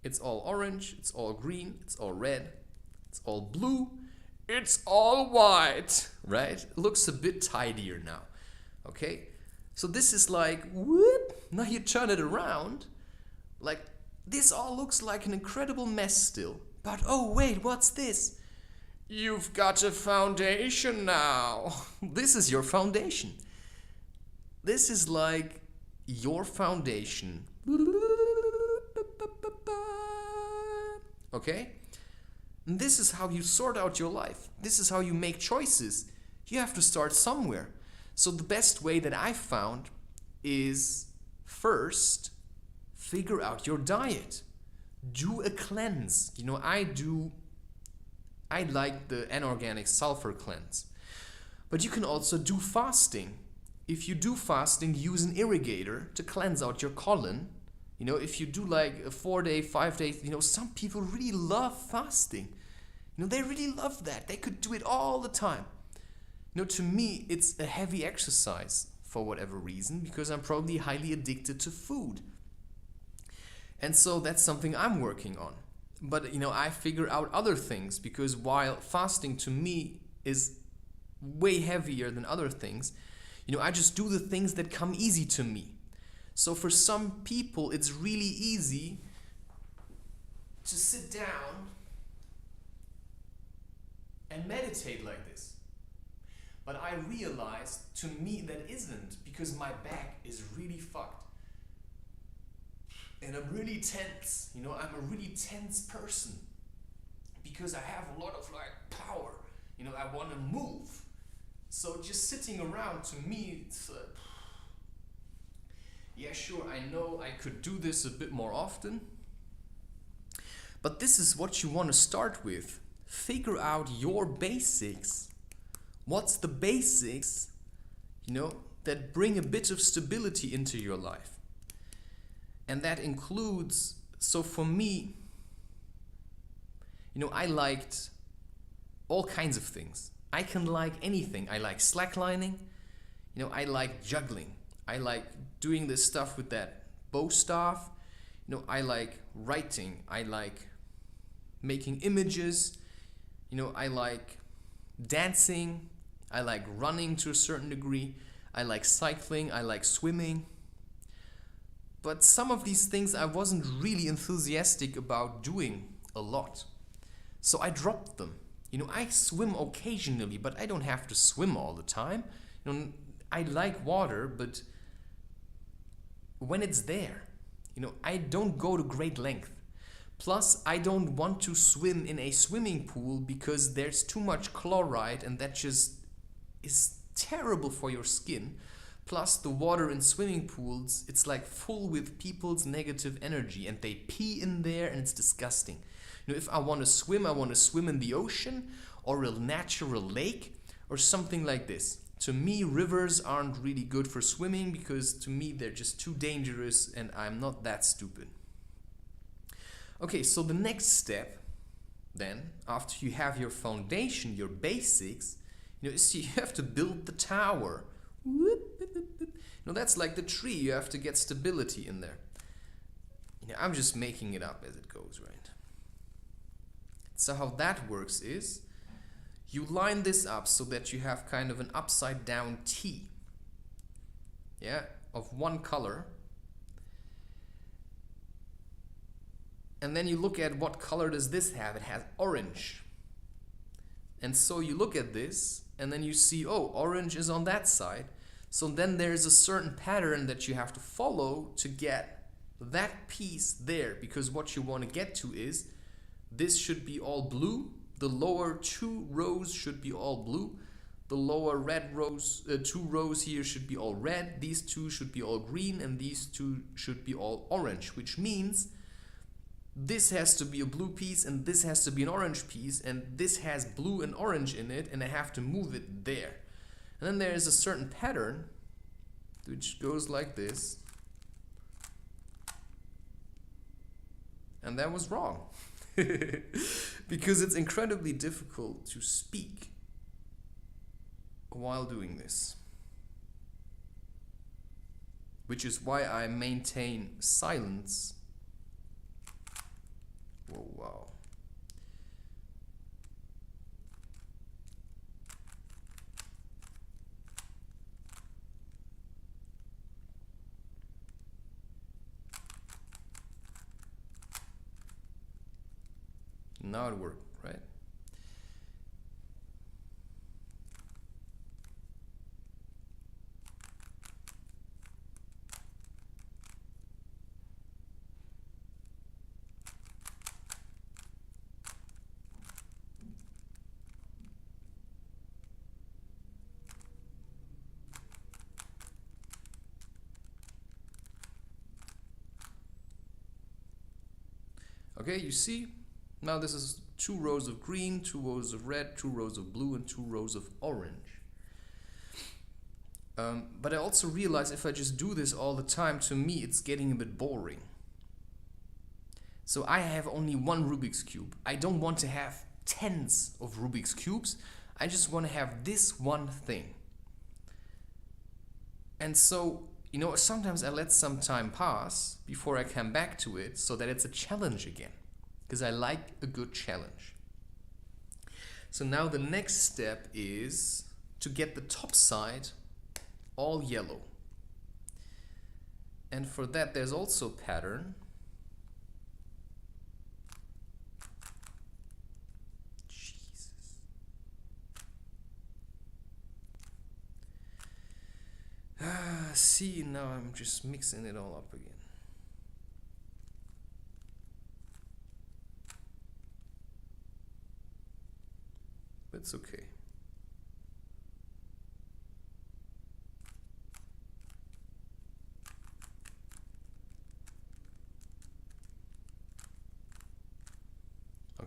it's all orange, it's all green, it's all red, it's all blue. It's all white, right? It looks a bit tidier now, okay? So this is like, whoop, now you turn it around, like, this all looks like an incredible mess still. But oh wait, what's this? You've got a foundation now. This is your foundation. This is like your foundation. Okay? And this is how you sort out your life. This is how you make choices. You have to start somewhere. So the best way that I found is first figure out your diet. Do a cleanse. You know, I like the anorganic sulfur cleanse. But you can also do fasting. If you do fasting, use an irrigator to cleanse out your colon. You know, if you do like a 4-day, 5-day, you know, some people really love fasting. You know, they really love that. They could do it all the time. You know, to me, it's a heavy exercise for whatever reason, because I'm probably highly addicted to food. And so that's something I'm working on. But, you know, I figure out other things, because while fasting to me is way heavier than other things, you know, I just do the things that come easy to me. So for some people, it's really easy to sit down and meditate like this. But I realized to me that isn't, because my back is really fucked. And I'm really tense. You know, I'm a really tense person. Because I have a lot of like power. You know, I want to move. So just sitting around, to me, it's Yeah, sure, I know I could do this a bit more often, but this is what you want to start with. Figure out your basics. What's the basics, that bring a bit of stability into your life? And that includes, so for me, I liked all kinds of things. I can like anything. I like slacklining. I like juggling. I like doing this stuff with that bow staff. I like writing. I like making images. I like dancing. I like running to a certain degree. I like cycling. I like swimming. But some of these things I wasn't really enthusiastic about doing a lot. So I dropped them. I swim occasionally, but I don't have to swim all the time. I like water, but when it's there, I don't go to great length. Plus, I don't want to swim in a swimming pool because there's too much chloride and that just is terrible for your skin. Plus, the water in swimming pools, it's like full with people's negative energy and they pee in there and it's disgusting. If I want to swim in the ocean or a natural lake or something like this. To me, rivers aren't really good for swimming because to me they're just too dangerous and I'm not that stupid. Okay, so the next step then, after you have your foundation, your basics, is you have to build the tower. That's like the tree, you have to get stability in there. I'm just making it up as it goes, right? So how that works is, you line this up so that you have kind of an upside down T, of one color. And then you look at what color does this have? It has orange. And so you look at this and then you see, oh, orange is on that side. So then there's a certain pattern that you have to follow to get that piece there, because what you want to get to is this should be all blue. The lower two rows should be all blue. The lower red rows, 2 rows here should be all red. These 2 should be all green, and these 2 should be all orange, which means this has to be a blue piece and this has to be an orange piece, and this has blue and orange in it, and I have to move it there. And then there is a certain pattern which goes like this. And that was wrong. Because it's incredibly difficult to speak while doing this. Which is why I maintain silence. Whoa, wow. Now it worked, right? Okay, you see? Now this is 2 rows of green, 2 rows of red, 2 rows of blue, and 2 rows of orange. But I also realize if I just do this all the time, to me it's getting a bit boring. So I have only one Rubik's Cube. I don't want to have tens of Rubik's Cubes. I just want to have this one thing. And so, sometimes I let some time pass before I come back to it so that it's a challenge again. Because I like a good challenge. So now the next step is to get the top side all yellow. And for that there's also a pattern. Jesus. See, now I'm just mixing it all up again. It's okay.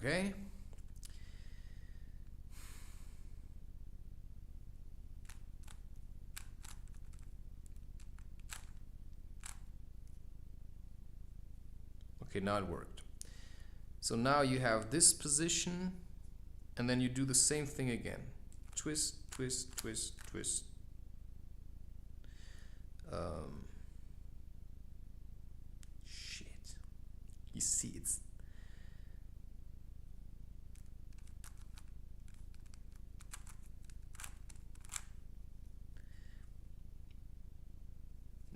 Okay. Okay, now it worked. So now you have this position, and then you do the same thing again. Twist, twist, twist, twist. Shit. You see,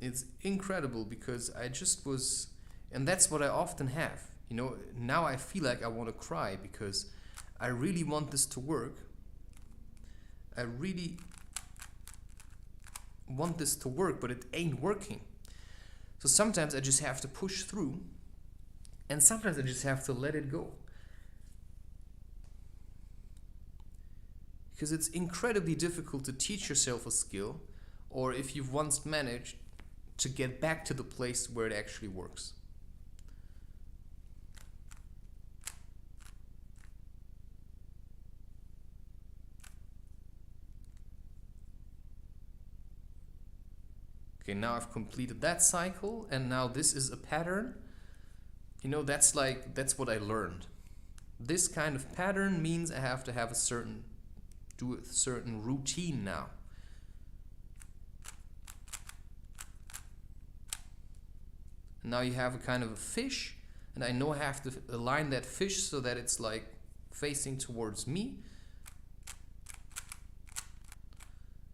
it's incredible because I just was, and that's what I often have. You know, now I feel like I want to cry because I really want this to work. I really want this to work, but it ain't working. So sometimes I just have to push through, and sometimes I just have to let it go. Because it's incredibly difficult to teach yourself a skill, or if you've once managed, to get back to the place where it actually works. Okay, now I've completed that cycle, and now this is a pattern. You know, that's what I learned. This kind of pattern means I have to have do a certain routine now. And now you have a kind of a fish, and I know I have to align that fish so that it's like facing towards me.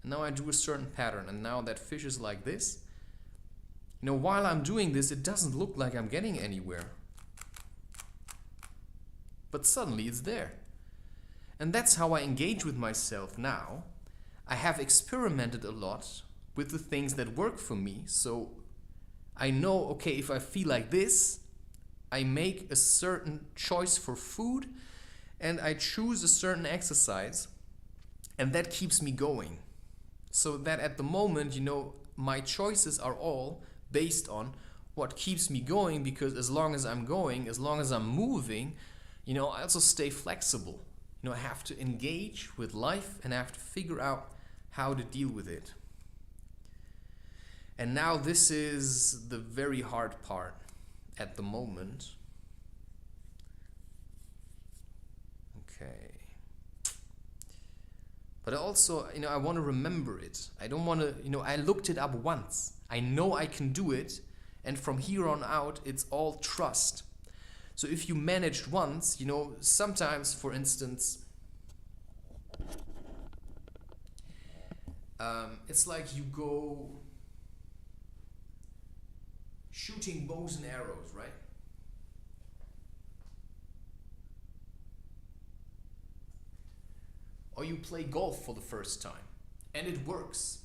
And now I do a certain pattern, and now that fish is like this. You know, while I'm doing this, it doesn't look like I'm getting anywhere. But suddenly it's there. And that's how I engage with myself now. I have experimented a lot with the things that work for me, so I know, okay, if I feel like this, I make a certain choice for food, and I choose a certain exercise, and that keeps me going. So that at the moment, you know, my choices are all based on what keeps me going, because as long as I'm going, as long as I'm moving, you know, I also stay flexible. You know, I have to engage with life, and I have to figure out how to deal with it. And now this is the very hard part at the moment. Okay. But also, you know, I want to remember it. I don't want to, you know, I looked it up once. I know I can do it. And from here on out, it's all trust. So if you managed once, you know, sometimes, for instance, it's like you go shooting bows and arrows, right? Or you play golf for the first time, and it works.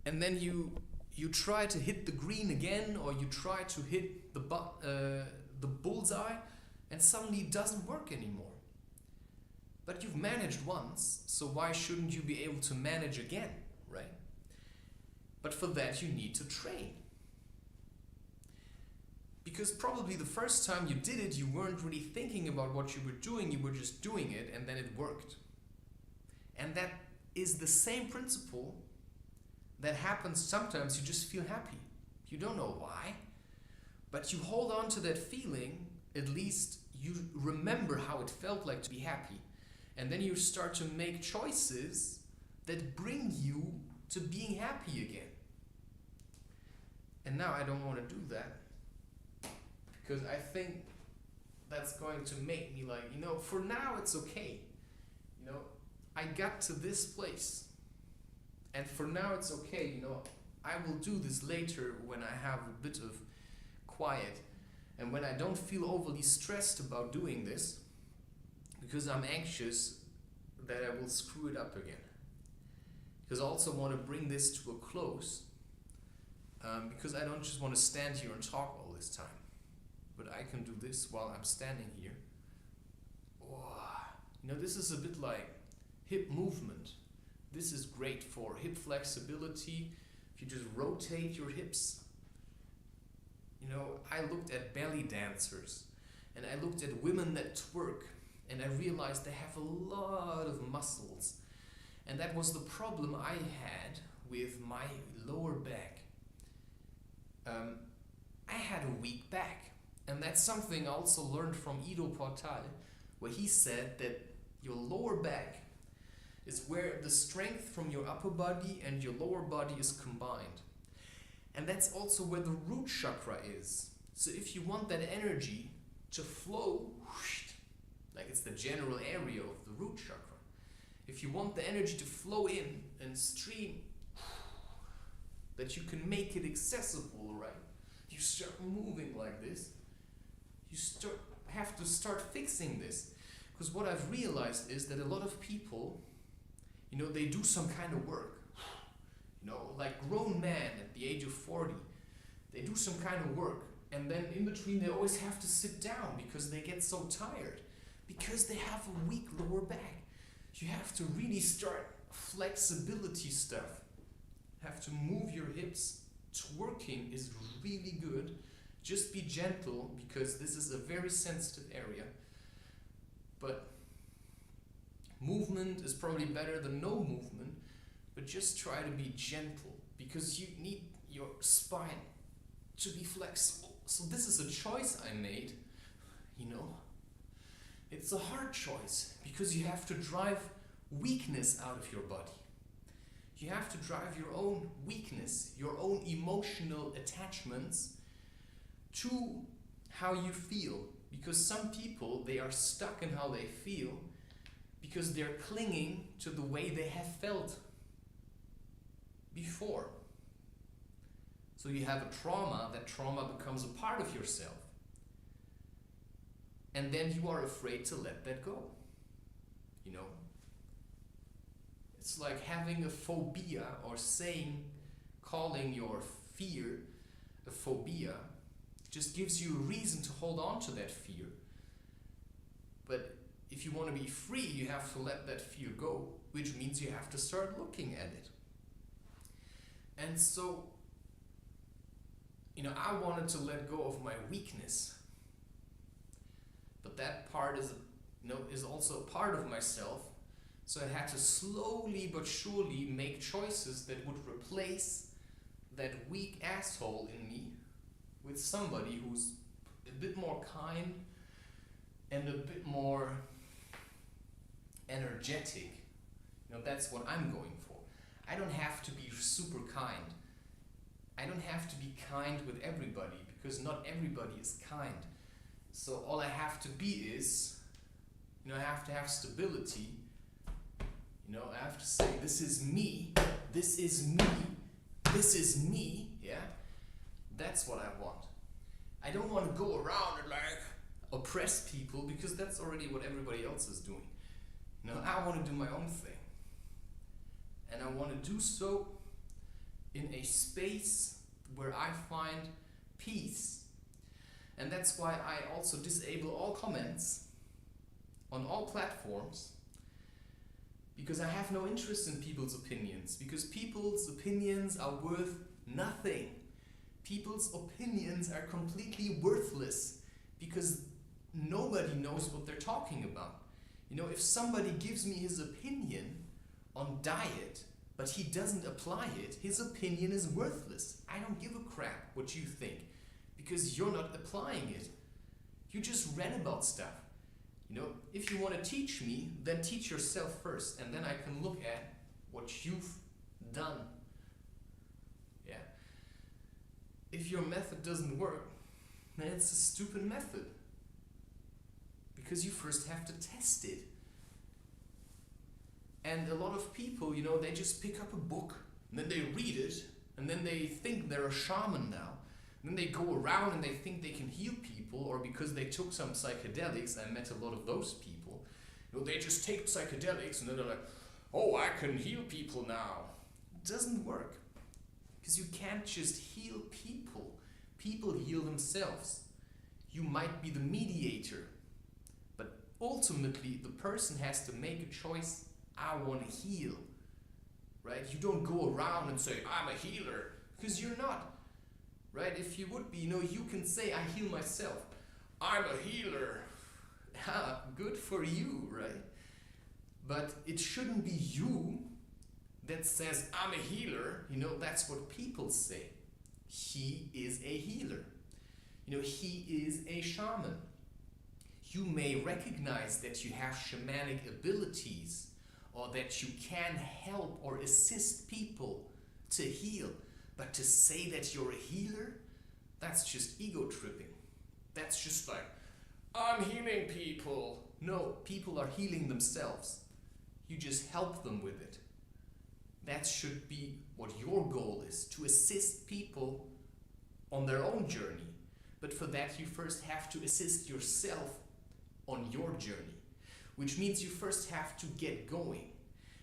And then you try to hit the green again, or you try to hit the bullseye, and suddenly it doesn't work anymore. But you've managed once, so why shouldn't you be able to manage again, right? But for that you need to train. Because probably the first time you did it, you weren't really thinking about what you were doing, you were just doing it, and then it worked. And that is the same principle that happens sometimes. You just feel happy. You don't know why, but you hold on to that feeling. At least you remember how it felt like to be happy. And then you start to make choices that bring you to being happy again. And now I don't want to do that, because I think that's going to make me like, you know, for now it's okay. You know, I got to this place, and for now it's okay. You know, I will do this later when I have a bit of quiet, and when I don't feel overly stressed about doing this, because I'm anxious that I will screw it up again. Because I also want to bring this to a close, because I don't just want to stand here and talk all this time, but I can do this while I'm standing here. You know, this is a bit like hip movement. This is great for hip flexibility. If you just rotate your hips, I looked at belly dancers, and I looked at women that twerk, and I realized they have a lot of muscles. And that was the problem I had with my lower back. I had a weak back. And that's something I also learned from Ido Portal, where he said that your lower back is where the strength from your upper body and your lower body is combined. And that's also where the root chakra is. So if you want that energy to flow, like it's the general area of the root chakra, if you want the energy to flow in and stream, that you can make it accessible, right? You start moving like this. You have to start fixing this. Because what I've realized is that a lot of people, they do some kind of work. Like grown men at the age of 40, they do some kind of work, and then in between they always have to sit down because they get so tired, because they have a weak lower back. You have to really start flexibility stuff. Have to move your hips. Twerking is really good. Just be gentle, because this is a very sensitive area. But movement is probably better than no movement, but just try to be gentle, because you need your spine to be flexible. So this is a choice I made, It's a hard choice, because you have to drive weakness out of your body. You have to drive your own weakness, your own emotional attachments to how you feel. Because some people, they are stuck in how they feel because they're clinging to the way they have felt before. So you have a trauma, that trauma becomes a part of yourself. And then you are afraid to let that go. It's like having a phobia, or calling your fear a phobia, just gives you a reason to hold on to that fear. But if you want to be free, you have to let that fear go, which means you have to start looking at it. And so, I wanted to let go of my weakness. But that part is also a part of myself. So I had to slowly but surely make choices that would replace that weak asshole in me with somebody who's a bit more kind and a bit more energetic. That's what I'm going for. I don't have to be super kind. I don't have to be kind with everybody, because not everybody is kind. So all I have to be is, I have to have stability. I have to say, this is me, this is me, this is me, yeah? That's what I want. I don't want to go around and oppress people, because that's already what everybody else is doing. I want to do my own thing. And I want to do so in a space where I find peace. And that's why I also disable all comments on all platforms, because I have no interest in people's opinions, because people's opinions are worth nothing. People's opinions are completely worthless, because nobody knows what they're talking about. If somebody gives me his opinion on diet, but he doesn't apply it, his opinion is worthless. I don't give a crap what you think, because you're not applying it. You just read about stuff. If you want to teach me, then teach yourself first, and then I can look at what you've done. Yeah. If your method doesn't work, then it's a stupid method, because you first have to test it. And a lot of people, they just pick up a book, and then they read it, and then they think they're a shaman now. And then they go around and they think they can heal people, or because they took some psychedelics. I met a lot of those people. They just take psychedelics and then they're like, oh, I can heal people now. It doesn't work. Because you can't just heal people. People heal themselves. You might be the mediator, but ultimately the person has to make a choice. I want to heal. Right? You don't go around and say, I'm a healer, because you're not. right? If you would be, you can say, I heal myself. I'm a healer. Good for you, right? But it shouldn't be you that says, I'm a healer. That's what people say. He is a healer. He is a shaman. You may recognize that you have shamanic abilities or that you can help or assist people to heal. But to say that you're a healer, that's just ego tripping. That's just like, I'm healing people. No, people are healing themselves. You just help them with it. That should be what your goal is, to assist people on their own journey. But for that, you first have to assist yourself on your journey, which means you first have to get going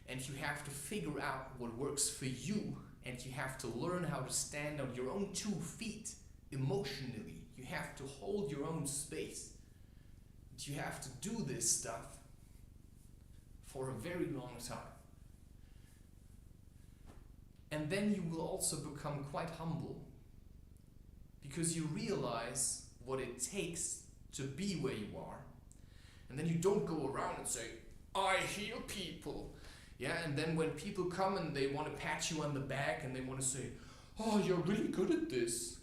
and you have to figure out what works for you, and you have to learn how to stand on your own 2 feet emotionally. You have to hold your own space. You have to do this stuff for a very long time. And then you will also become quite humble, because you realize what it takes to be where you are. And then you don't go around and say, I heal people. Yeah, and then when people come and they want to pat you on the back and they want to say, oh, you're really good at this.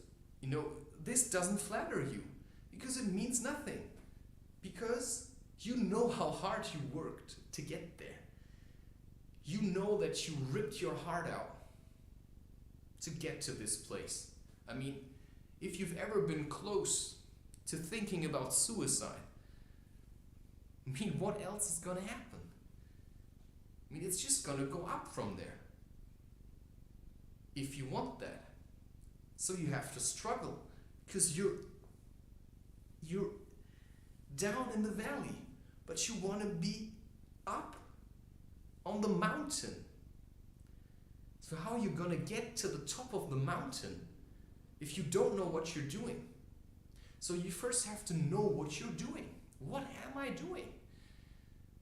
This doesn't flatter you, because it means nothing. Because you know how hard you worked to get there. You know that you ripped your heart out to get to this place. I mean, if you've ever been close to thinking about suicide, what else is going to happen? It's just going to go up from there. If you want that. So you have to struggle, because you're down in the valley, but you want to be up on the mountain. So how are you going to get to the top of the mountain if you don't know what you're doing? So you first have to know what you're doing. What am I doing?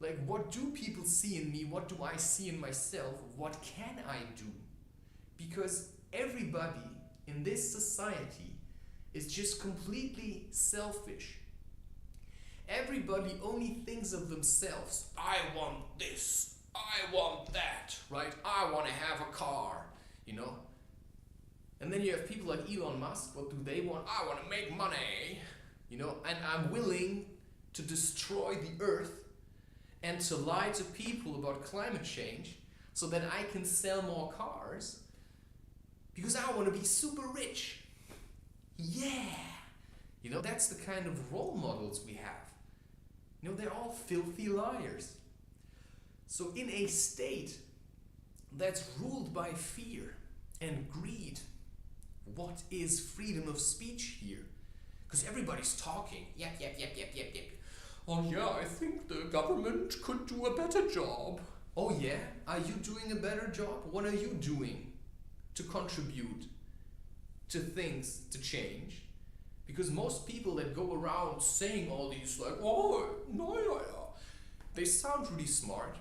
Like, what do people see in me? What do I see in myself? What can I do? Because everybody in this society is just completely selfish. Everybody only thinks of themselves. I want this. I want that, right? I want to have a car, And then you have people like Elon Musk. What do they want? I want to make money, and I'm willing to destroy the earth and to lie to people about climate change so that I can sell more cars because I want to be super rich. Yeah. That's the kind of role models we have. They're all filthy liars. So in a state that's ruled by fear and greed, what is freedom of speech here? Because everybody's talking. Yep. Oh yeah, I think the government could do a better job. Oh yeah? Are you doing a better job? What are you doing to contribute to things to change? Because most people that go around saying all these like, oh, no, they sound really smart,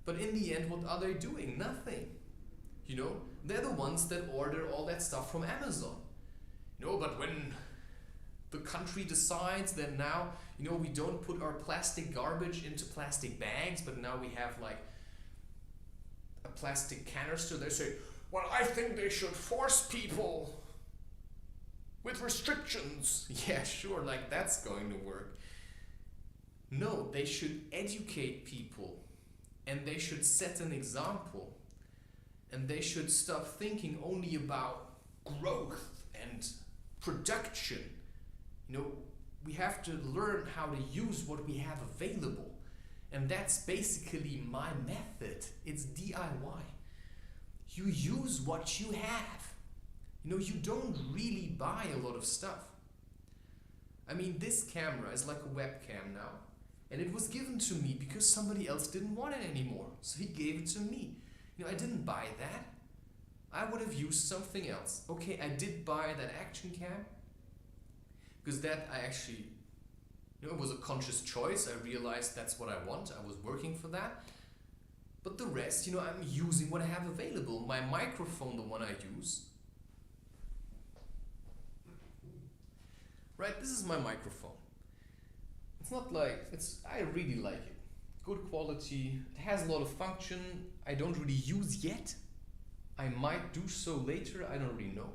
but in the end, what are they doing? Nothing. They're the ones that order all that stuff from Amazon. But when the country decides that now, we don't put our plastic garbage into plastic bags, but now we have like a plastic canister, they say, well, I think they should force people with restrictions. Yeah, sure, like that's going to work. No, they should educate people, and they should set an example, and they should stop thinking only about growth and production. We have to learn how to use what we have available, and that's basically my method. It's DIY. You use what you have. You don't really buy a lot of stuff. This camera is like a webcam now, and it was given to me because somebody else didn't want it anymore, so he gave it to me. I didn't buy that. I would have used something else. Okay, I did buy that action cam, because that I actually, it was a conscious choice. I realized that's what I want. I was working for that. But the rest, I'm using what I have available. My microphone, the one I use, right? This is my microphone. It's not like, I really like it. Good quality, it has a lot of function I don't really use yet. I might do so later, I don't really know.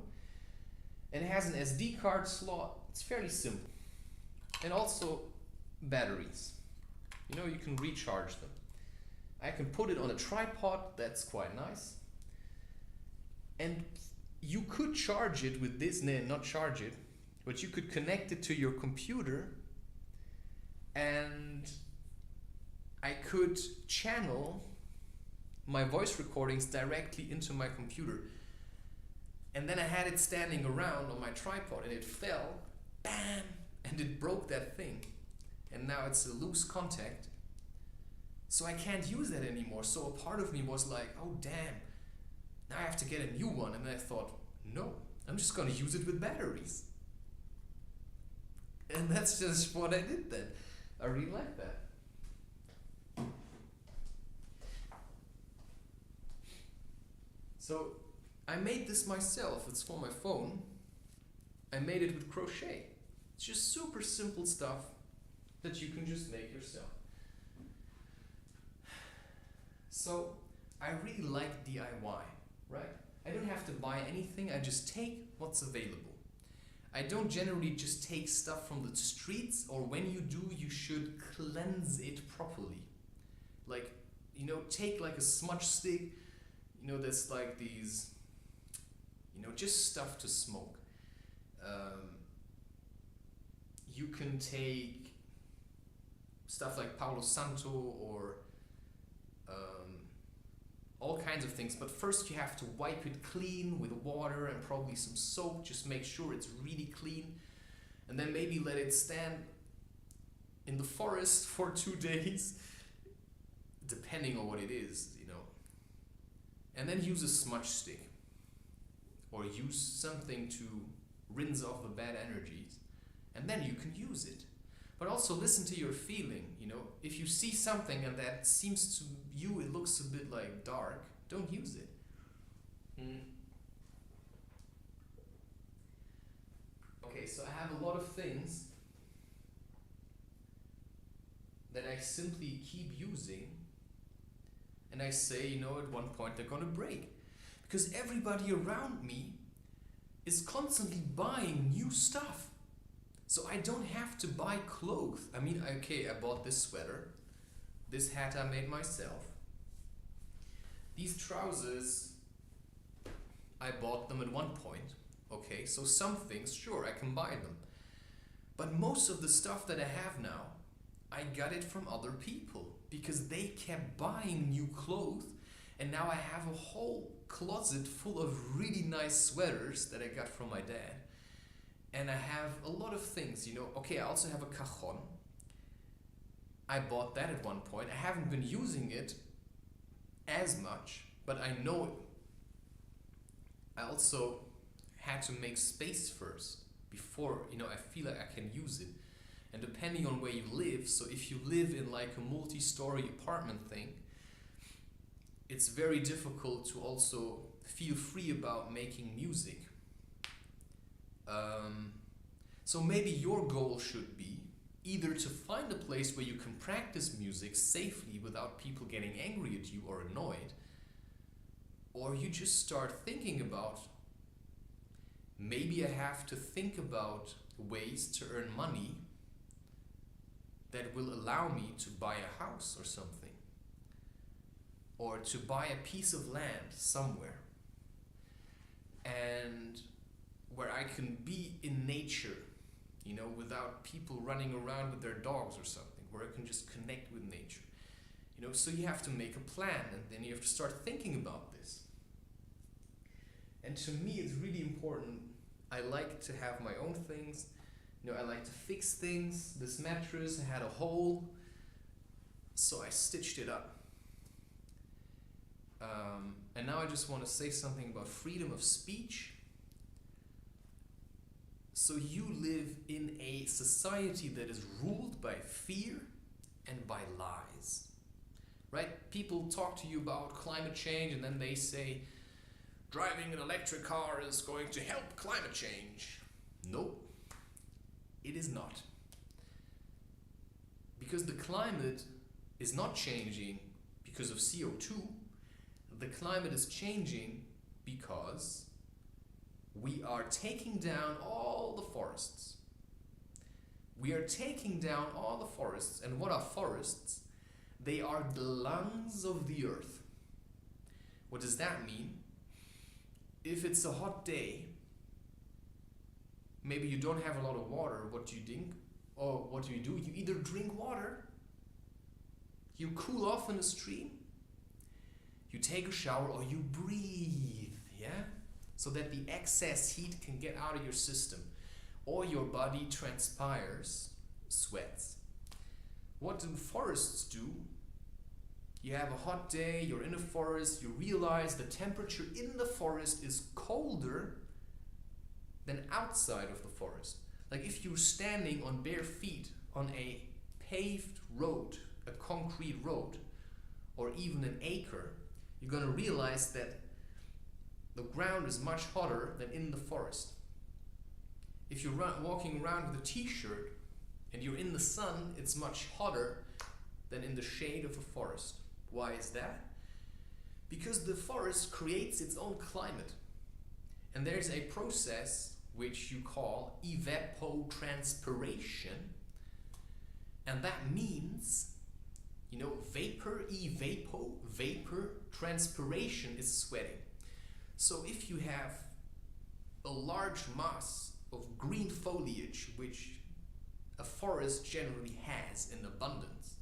And it has an SD card slot, it's fairly simple. And also batteries. You know, you can recharge them. I can put it on a tripod, that's quite nice. And you could charge it with this, not charge it, but you could connect it to your computer and I could channel my voice recordings directly into my computer. And then I had it standing around on my tripod and it fell, bam, and it broke that thing. And now it's a loose contact. So I can't use that anymore. So a part of me was like, oh damn, now I have to get a new one. And then I thought, no, I'm just gonna use it with batteries. And that's just what I did then. I really like that. So I made this myself, it's for my phone. I made it with crochet. It's just super simple stuff that you can just make yourself. So I really like DIY, right? I don't have to buy anything, I just take what's available. I don't generally just take stuff from the streets, or when you do, you should cleanse it properly. Like, you know, take like a smudge stick, you know, that's like these, you know, just stuff to smoke. You can take stuff like Palo Santo or all kinds of things, but first you have to wipe it clean with water and probably some soap, just make sure it's really clean, and then maybe let it stand in the forest for 2 days, depending on what it is, you know. And then use a smudge stick, or use something to rinse off the bad energies, and then you can use it. But also listen to your feeling, you know. If you see something and that seems to you, it looks a bit like dark, don't use it. Okay, so I have a lot of things that I simply keep using, and I say, you know, at one point they're gonna break. Because everybody around me is constantly buying new stuff. So I don't have to buy clothes. I mean, okay, I bought this sweater. This hat I made myself. These trousers, I bought them at one point. Okay, so some things, sure, I can buy them. But most of the stuff that I have now, I got it from other people because they kept buying new clothes, and now I have a whole closet full of really nice sweaters that I got from my dad. And I have a lot of things, you know. Okay, I also have a cajon. I bought that at one point. I haven't been using it as much, but I know it. I also had to make space first before, you know, I feel like I can use it. And depending on where you live, so if you live in like a multi-story apartment thing, it's very difficult to also feel free about making music. So maybe your goal should be either to find a place where you can practice music safely without people getting angry at you or annoyed, or you just start thinking about, maybe I have to think about ways to earn money that will allow me to buy a house or something, or to buy a piece of land somewhere, and where I can be in nature, you know, without people running around with their dogs or something, where I can just connect with nature. You know, so you have to make a plan, and then you have to start thinking about this. And to me, it's really important. I like to have my own things. You know, I like to fix things. This mattress had a hole, so I stitched it up. And now I just want to say something about freedom of speech. So you live in a society that is ruled by fear and by lies, right? People talk to you about climate change, and then they say, driving an electric car is going to help climate change. Nope. It is not. Because the climate is not changing because of CO2. The climate is changing because we are taking down all the forests. We are taking down all the forests. And what are forests? They are the lungs of the earth. What does that mean? If it's a hot day, maybe you don't have a lot of water, what do you think? Or what do? You either drink water, you cool off in a stream, you take a shower, or you breathe, yeah? So that the excess heat can get out of your system. Or your body transpires, sweats. What do forests do? You have a hot day, you're in a forest, you realize the temperature in the forest is colder than outside of the forest. Like if you're standing on bare feet on a paved road, a concrete road, or even an acre, you're gonna realize that the ground is much hotter than in the forest. If you're walking around with a t-shirt and you're in the sun, it's much hotter than in the shade of a forest. Why is that? Because the forest creates its own climate. And there's a process which you call evapotranspiration. And that means, vapor transpiration is sweating. So if you have a large mass of green foliage, which a forest generally has in abundance,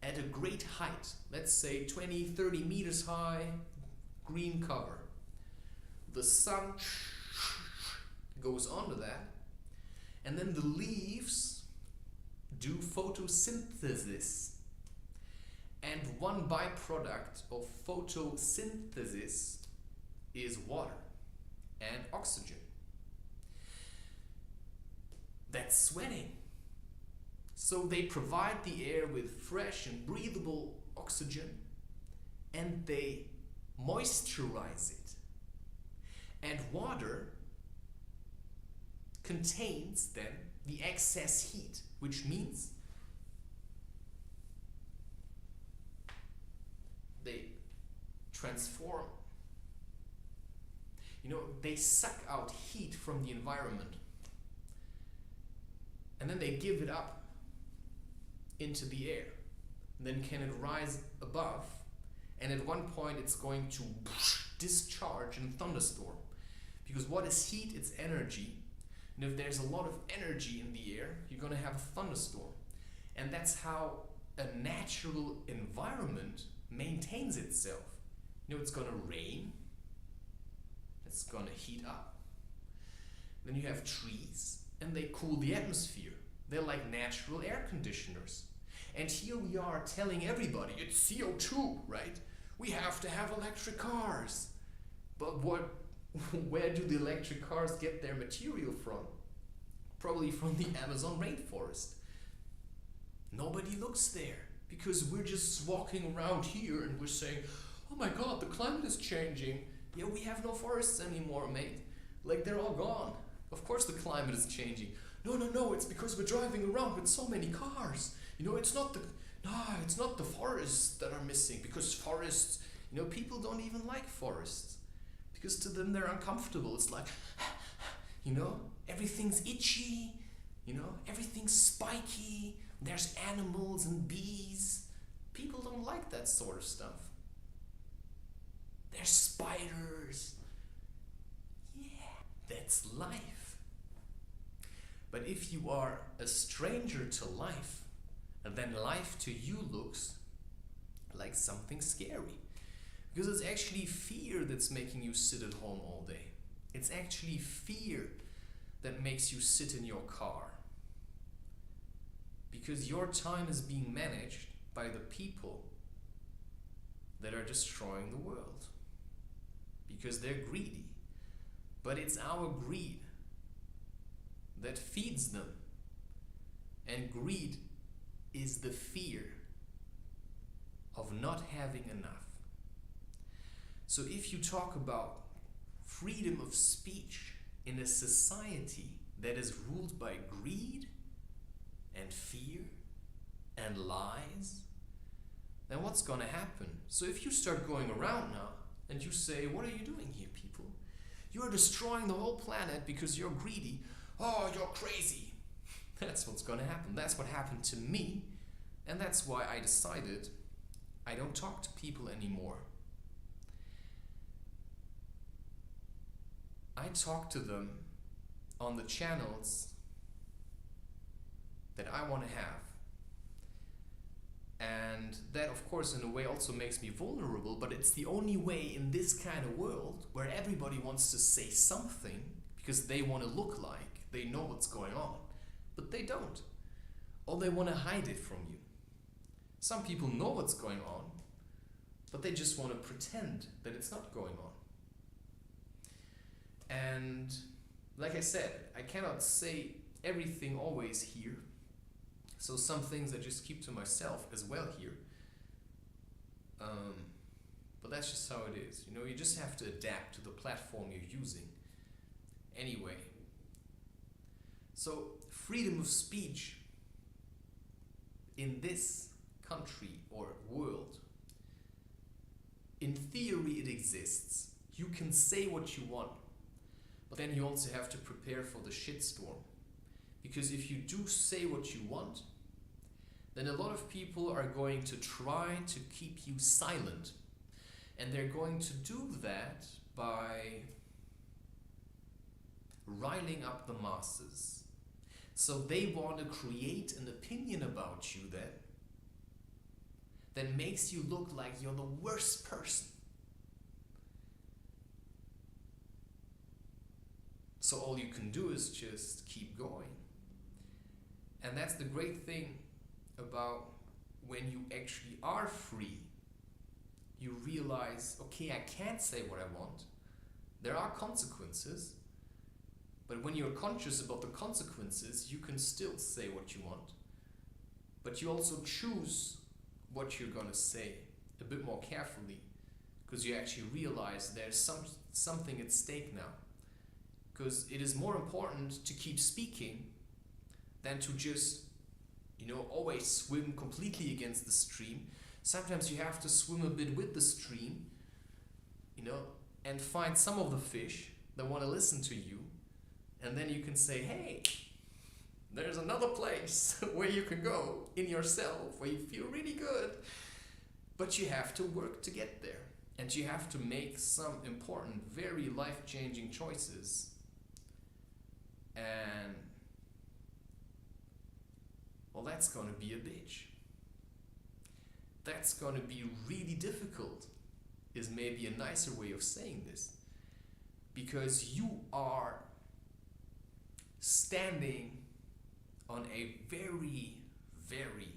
at a great height, let's say 20, 30 meters high, green cover. The sun goes onto that, and then the leaves do photosynthesis. And one byproduct of photosynthesis is water and oxygen. That's sweating. So they provide the air with fresh and breathable oxygen, and they moisturize it. And water contains then the excess heat, which means they transform. They suck out heat from the environment, and then they give it up into the air. And then can it rise above, and at one point it's going to discharge in a thunderstorm. Because what is heat? It's energy. And if there's a lot of energy in the air, you're going to have a thunderstorm. And that's how a natural environment maintains itself. It's going to rain, it's going to heat up. Then you have trees, and they cool the atmosphere. They're like natural air conditioners. And here we are telling everybody it's CO2, right? We have to have electric cars. But where do the electric cars get their material from? Probably from the Amazon rainforest. Nobody looks there because we're just walking around here and we're saying, oh my God, the climate is changing. Yeah, we have no forests anymore, mate. Like they're all gone. Of course the climate is changing. No, it's because we're driving around with so many cars. It's not the forests that are missing, because forests, people don't even like forests. Because to them they're uncomfortable. It's like, everything's itchy, everything's spiky, there's animals and bees. People don't like that sort of stuff. There's spiders. Yeah, that's life. But if you are a stranger to life, then life to you looks like something scary. Because it's actually fear that's making you sit at home all day. It's actually fear that makes you sit in your car. Because your time is being managed by the people that are destroying the world. Because they're greedy. But it's our greed that feeds them. And greed is the fear of not having enough. So if you talk about freedom of speech in a society that is ruled by greed and fear and lies, then what's gonna happen? So if you start going around now and you say, what are you doing here, people? You're destroying the whole planet because you're greedy. Oh, you're crazy. That's what's gonna happen. That's what happened to me. And that's why I decided I don't talk to people anymore. I talk to them on the channels that I want to have. And that, of course, in a way also makes me vulnerable, but it's the only way in this kind of world where everybody wants to say something because they want to look like they know what's going on, but they don't. Or they want to hide it from you. Some people know what's going on, but they just want to pretend that it's not going on. And like I said, I cannot say everything always here. So some things I just keep to myself as well here. But that's just how it is. You know, you just have to adapt to the platform you're using. Anyway. So freedom of speech in this country or world, in theory it exists. You can say what you want, but then you also have to prepare for the shitstorm. Because if you do say what you want, then a lot of people are going to try to keep you silent. And they're going to do that by riling up the masses. So they want to create an opinion about you that makes you look like you're the worst person. So all you can do is just keep going. And that's the great thing about when you actually are free. You realize, okay, I can't say what I want. There are consequences. But when you're conscious about the consequences, you can still say what you want. But you also choose what you're going to say a bit more carefully, because you actually realize there's something at stake now. Because it is more important to keep speaking than to just, always swim completely against the stream. Sometimes you have to swim a bit with the stream, and find some of the fish that want to listen to you. And then you can say, hey, there's another place where you can go in yourself, where you feel really good. But you have to work to get there. And you have to make some important, very life-changing choices. And, well, that's going to be a bitch. That's going to be really difficult, is maybe a nicer way of saying this. Because you are standing on a very, very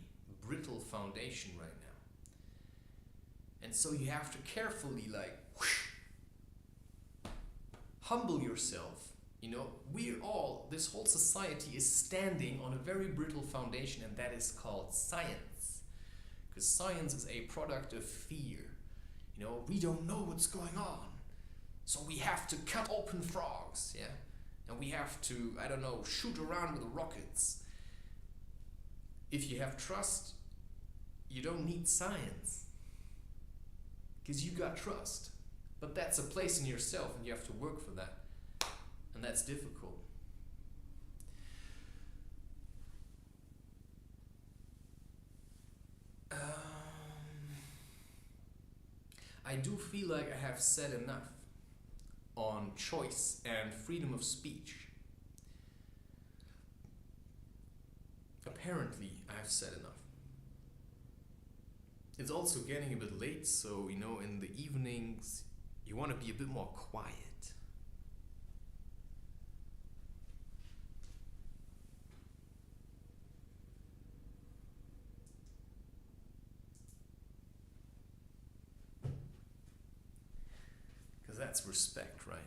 brittle foundation right now. And so you have to carefully, humble yourself. This whole society is standing on a very brittle foundation, and that is called science. Because science is a product of fear. We don't know what's going on. So we have to cut open frogs, yeah? And we have to, shoot around with rockets. If you have trust, you don't need science. Because you got trust. But that's a place in yourself, and you have to work for that. And that's difficult. I do feel like I have said enough on choice and freedom of speech. Apparently, I have said enough. It's also getting a bit late, so, in the evenings, you want to be a bit more quiet. Because that's respect, right?